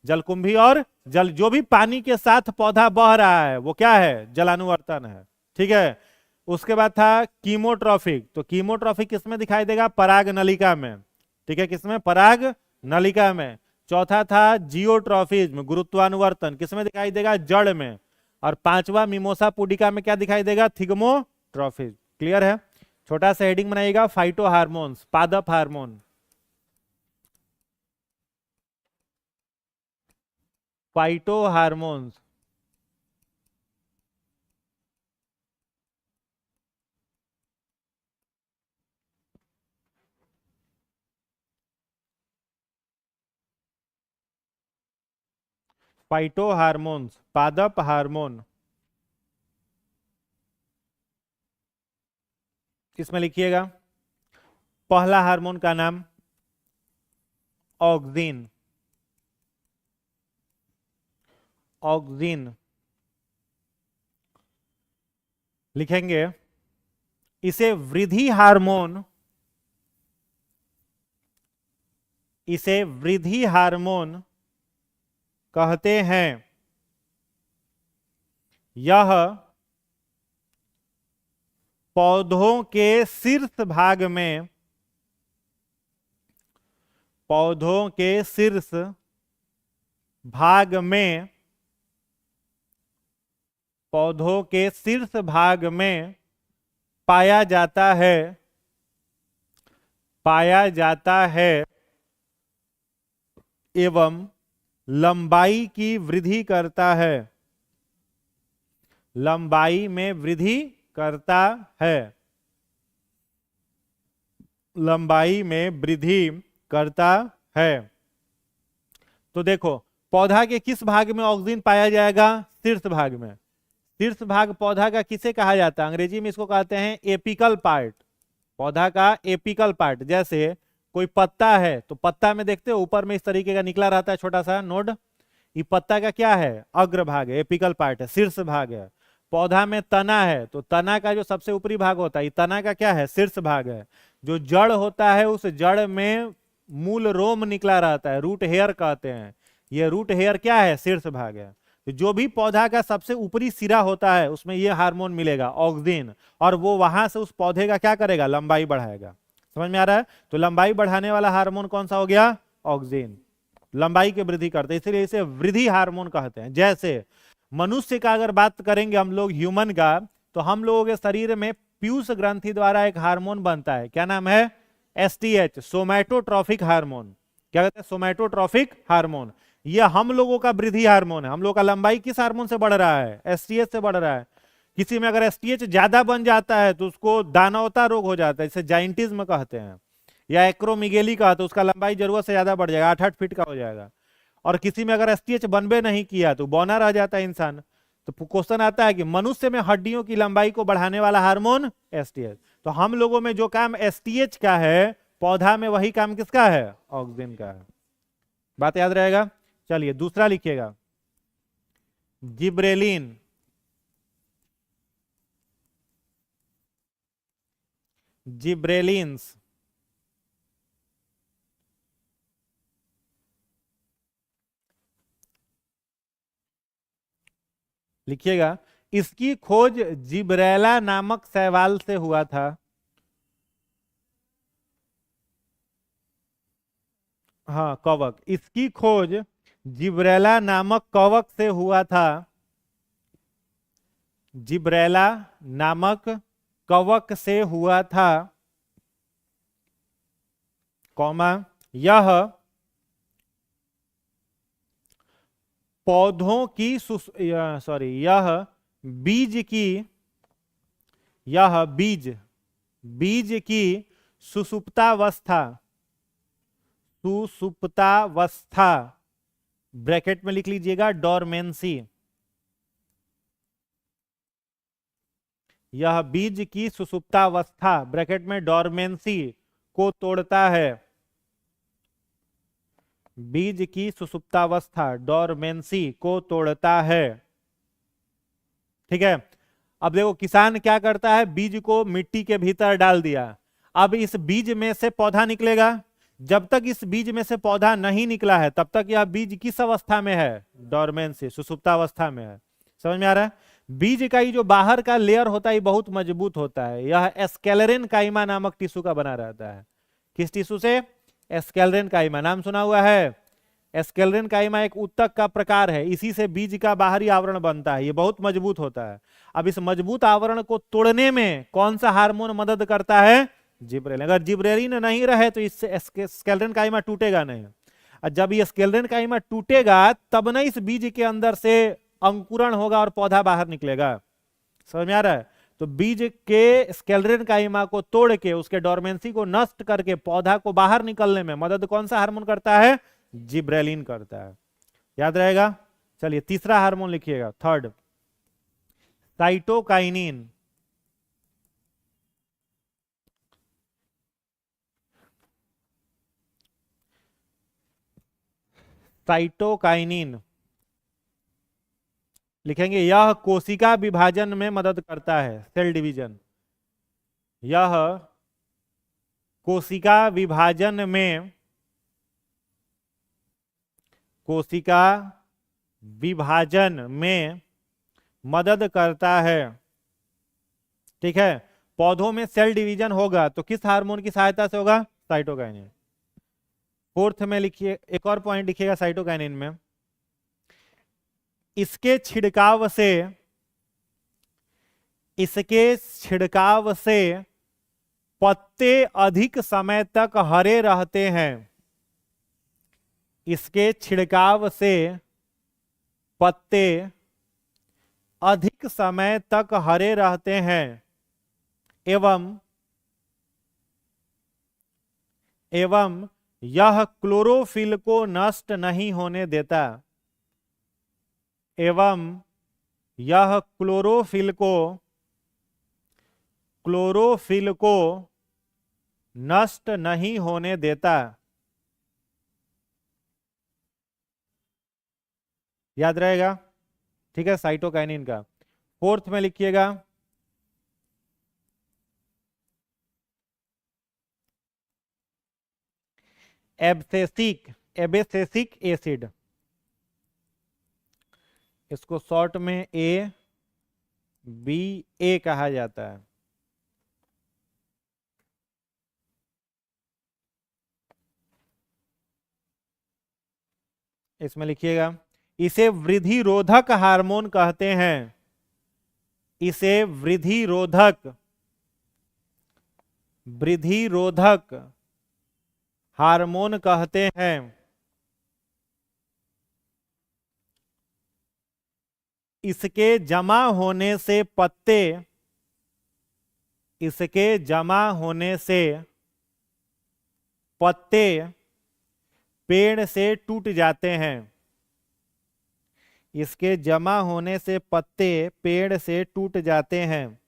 जलकुंभी और जल, जो भी पानी के साथ पौधा बह रहा है वो क्या है? जलानुवर्तन है। ठीक है, उसके बाद था कीमोट्रॉफिक। तो कीमोट्रॉफिक किस में दिखाई देगा? पराग नलिका में। ठीक है, किसमें? पराग नलिका में। चौथा था जियोट्रॉफिज्म, गुरुत्वानुवर्तन, किसमें दिखाई देगा? जड़ में। और 5वां मिमोसा पुडिका में क्या दिखाई देगा? थिगमोट्रॉफिज्म। क्लियर है? छोटा सा हेडिंग बनाइएगा, फाइटो हार्मोन्स, पादप hormone. Phyto hormones, phyto hormones, पादप हार्मोन। किसमें लिखिएगा? पहला हार्मोन का नाम ऑक्सिन, ऑक्सिन लिखेंगे। इसे वृद्धि हार्मोन, इसे वृद्धि हार्मोन कहते हैं। यह पौधों के शीर्ष भाग में, पौधों के शीर्ष भाग में, पौधों के शीर्ष भाग में पाया जाता है, पाया जाता है एवं लंबाई की वृद्धि करता है, लंबाई में वृद्धि करता है, लंबाई में वृद्धि करता है। तो देखो, पौधा के किस भाग में ऑक्सीजन पाया जाएगा? शीर्ष भाग में। शीर्ष भाग पौधा का किसे कहा जाता है? अंग्रेजी में इसको कहते हैं एपिकल पार्ट, पौधा का एपिकल पार्ट। जैसे कोई पत्ता है तो पत्ता में देखते हो ऊपर में इस तरीके का निकला रहता है छोटा सा नोड, ये पत्ता का क्या है? अग्र भाग है, एपिकल पार्ट है, शीर्ष भाग है। पौधा में तना है तो तना का जो सबसे ऊपरी भाग होता है, ये तना का क्या है? शीर्ष भाग है। जो जड़ होता है उस जड़ में मूल रोम निकला रहता है, रूट हेयर कहते हैं। ये रूट हेयर क्या है? शीर्ष भाग है। तो जो भी पौधा का सबसे ऊपरी सिरा होता है उसमें ये हार्मोन मिलेगा ऑक्सिन, और वो वहां से उस पौधे का क्या करेगा? लंबाई बढ़ाएगा। समझ में आ रहा है? तो लंबाई बढ़ाने वाला हार्मोन कौन सा हो गया? ऑक्सिन। लंबाई की वृद्धि करते हैं, इसलिए इसे वृद्धि हार्मोन कहते हैं। जैसे मनुष्य का अगर बात करेंगे हम लोग ह्यूमन का, तो हम लोगों के शरीर में पीयूष ग्रंथि द्वारा एक हार्मोन बनता है, क्या नाम है? S T H, somatotrophic hormone. क्या कहते हैं? Somatotrophic hormone. यह हम लोगों का वृद्धि हार्मोन है। हम लोग का लंबाई किस हार्मोन से बढ़ रहा है? एसटीएच से बढ़ रहा है। किसी में अगर एसटीएच ज्यादा बन जाता है तो उसको दानवता रोग हो जाता है, इसे जाइंटिज्म कहते हैं, या एक्रोमिगेली कहते हैं। तो उसका लंबाई जरूरत से ज्यादा बढ़ जाएगा, 8-8 फीट का हो जाएगा। और किसी में अगर एसटीएच बनबे नहीं किया तो बौना रह जाता है इंसान। तो क्वेश्चन आता है कि मनुष्य में हड्डियों की लंबाई को बढ़ाने वाला हार्मोन एसटीएच। तो हम लोगों में जो काम एसटीएच का है, पौधा में वही काम किसका है? ऑक्सीजन का है। बात याद रहेगा। चलिए दूसरा लिखिएगा, जिब्रेलिन। जिब्रेलिन्स लिखिएगा। इसकी खोज जिब्रेला नामक शैवाल से हुआ था। हाँ, कवक। इसकी खोज जिब्रेला नामक कवक से हुआ था। जिब्रेला नामक कवक से हुआ था, कौमा, यह पौधों की यह बीज की, यह बीज की सुसुप्तावस्था, सुसुप्तावस्था, ब्रैकेट में लिख लीजिएगा डोरमेंसी। यह बीज की सुसुप्तावस्था, ब्रैकेट में डोरमेंसी, को तोड़ता है। बीज की सुसुप्तावस्था, डोरमेंसी, को तोड़ता है। ठीक है। अब देखो किसान क्या करता है, बीज को मिट्टी के भीतर डाल दिया। अब इस बीज में से पौधा निकलेगा। जब तक इस बीज में से पौधा नहीं निकला है तब तक यह बीज किस अवस्था में है? डोरमेंसी, सुसुप्तावस्था में है। समझ में आ रहा है? बीज का ही जो बाहर का लेयर होता है बहुत मजबूत होता है। यह एस्केलरेन काइमा नामक टिश्यू का बना रहता है। किस टिश्यू से? एस्केलरेन काइमा। नाम सुना हुआ है? एस्केलरेन काइमा एक उत्तक का प्रकार है, इसी से बीज का बाहरी आवरण बनता है। ये बहुत मजबूत होता है। अब इस मजबूत आवरण को तोड़ने में कौन सा हार्मोन मदद करता है? जिब्रेलिन। अगर जिब्रेलिन नहीं रहे तो इससे एस्केलरेन काइमा टूटेगा नहीं। और जब ये एस्केलरेन काइमा टूटेगा तब ना इस बीज के अंदर से अंकुरण होगा और पौधा बाहर निकलेगा। समझ में आ रहा है? तो बीज के स्केलरेन काइमा को तोड़ के उसके डोरमेंसी को नष्ट करके पौधा को बाहर निकलने में मदद कौन सा हार्मोन करता है? जिब्रेलिन करता है। याद रहेगा। चलिए तीसरा हार्मोन लिखिएगा, थर्ड, साइटोकाइनिन। साइटोकाइनिन लिखेंगे, यह कोशिका विभाजन में मदद करता है, सेल डिवीजन। यह कोशिका विभाजन में, कोशिका विभाजन में मदद करता है। ठीक है। पौधों में सेल डिवीजन होगा तो किस हार्मोन की सहायता से होगा? साइटोकाइनिन। फोर्थ में लिखिए, एक और पॉइंट लिखिएगा साइटोकाइनिन में, इसके छिड़काव से, इसके छिड़काव से पत्ते अधिक समय तक हरे रहते हैं। इसके छिड़काव से पत्ते अधिक समय तक हरे रहते हैं एवं यह क्लोरोफिल को नष्ट नहीं होने देता। एवं यह क्लोरोफिल को नष्ट नहीं होने देता। याद रहेगा। ठीक है, साइटोकाइनिन का। फोर्थ में लिखिएगा, एब्सेसिक एसिड। इसको शॉर्ट में ABA कहा जाता है। इसमें लिखिएगा, इसे वृद्धि रोधक हार्मोन कहते हैं। इसे वृद्धि रोधक हार्मोन कहते हैं। इसके जमा होने से पत्ते, इसके जमा होने से पत्ते पेड़ से टूट जाते हैं। इसके जमा होने से पत्ते पेड़ से टूट जाते हैं।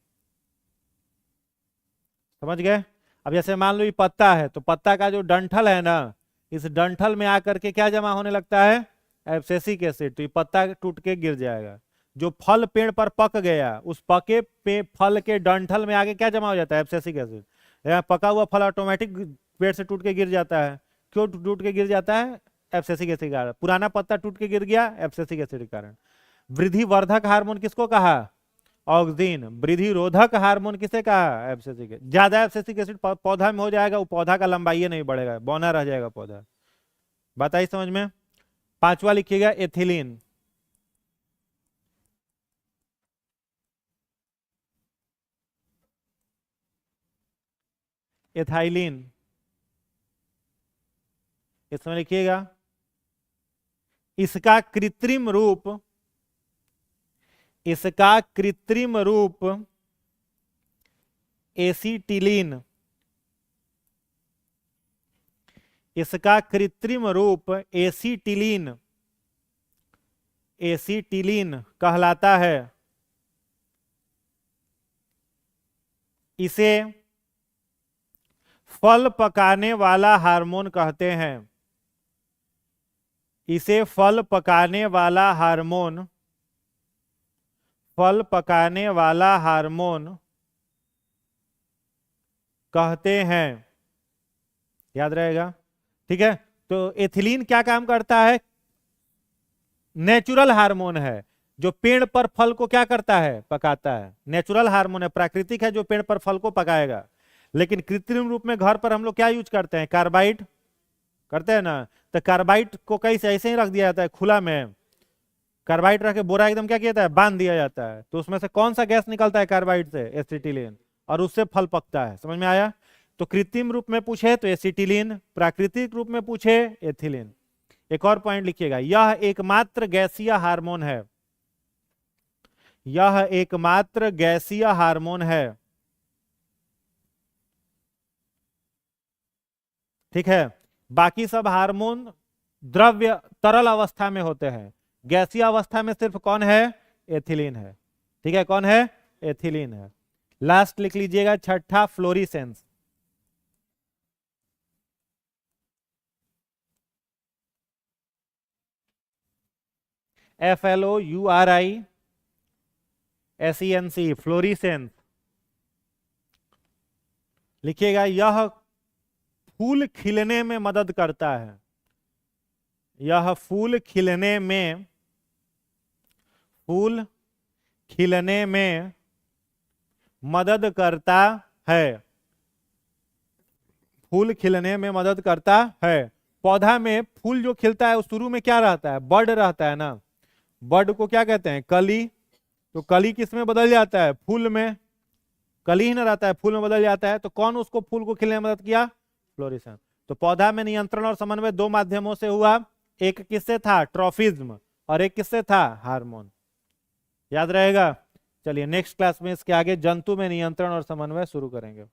समझ गए। अब जैसे मान लो ये पत्ता है, तो पत्ता का जो डंठल है ना, इस डंठल में आकर के क्या जमा होने लगता है, एब्सिसिक एसिड, तो ये पत्ता टूट के गिर जाएगा। जो फल पेड़ पर पक गया, उस पके पे फल के डंठल में आगे क्या जमा हो जाता है, एब्सिसिक एसिड। यहाँ पका हुआ फल ऑटोमेटिक पेड़ से टूट के गिर जाता है। क्यों टूट के गिर जाता है, एब्सिसिक एसिड के कारण। पुराना पत्ता टूट के गिर गया, एब्सिसिक एसिड के कारण। वृद्धि वर्धक हार्मोन किसको कहा, ऑक्सीन। वृद्धि रोधक हार्मोन किसे कहा, एब्सिसिक। ज्यादा एब्सिसिक एसिड पौधा में हो जाएगा, वो पौधा का लंबाई नहीं बढ़ेगा, बौना रह जाएगा पौधा। बात आई समझ में। पांचवा लिखिएगा एथिलीन। एथाइलिन, इसमें लिखिएगा इसका कृत्रिम रूप, इसका कृत्रिम रूप एसिटिलीन, इसका कृत्रिम रूप एसिटिलीन, एसिटिलीन कहलाता है। इसे फल पकाने वाला हार्मोन कहते हैं। इसे फल पकाने वाला हार्मोन, फल पकाने वाला हार्मोन कहते हैं, याद रहेगा। ठीक है, तो एथिलीन क्या काम करता है, नेचुरल हार्मोन है जो पेड़ पर फल को क्या करता है, पकाता है। नेचुरल हार्मोन है, प्राकृतिक है, जो पेड़ पर फल को पकाएगा। लेकिन कृत्रिम रूप में घर पर हम लोग क्या यूज करते हैं, कार्बाइड करते हैं ना। तो कार्बाइड को कैसे ऐसे ही रख दिया जाता है खुला में, कार्बाइड रख के बोरा एकदम क्या किया जाता है, बांध दिया जाता है। तो उसमें से कौन सा गैस निकलता है कार्बाइड से, एसिटिलीन, और उससे फल पकता है। समझ में आया। तो कृत्रिम रूप में पूछे तो एसिटिलीन, प्राकृतिक रूप में पूछे एथिलीन। एक और पॉइंट लिखिएगा, यह एकमात्र गैसीय हार्मोन है, यह एकमात्र गैसीय हार्मोन है। ठीक है, बाकी सब हार्मोन द्रव्य तरल अवस्था में होते हैं, गैसीय अवस्था में सिर्फ कौन है, एथिलीन है। ठीक है, कौन है, एथिलीन है। लास्ट लिख लीजिएगा छठा, फ्लोरिसेंस। FLOURISENC, florescence. लिखिएगा यह फूल खिलने में मदद करता है, यह फूल खिलने में, फूल खिलने में मदद करता है, फूल खिलने में मदद करता है। पौधा में फूल जो खिलता है उस शुरू में क्या रहता है, बड रहता है ना। बड को क्या कहते हैं, कली। तो कली किस में बदल जाता है, फूल में। कली ही ना रहता है, फूल में बदल जाता है। तो कौन उसको फूल को खिलने में मदद किया, फ्लोरिसेंस। तो पौधा में नियंत्रण और समन्वय दो माध्यमों से हुआ, एक किससे था, ट्रॉफिज्म, और एक किससे था, हार्मोन। याद रहेगा। चलिए नेक्स्ट क्लास में इसके आगे जंतु में नियंत्रण और समन्वय शुरू करेंगे।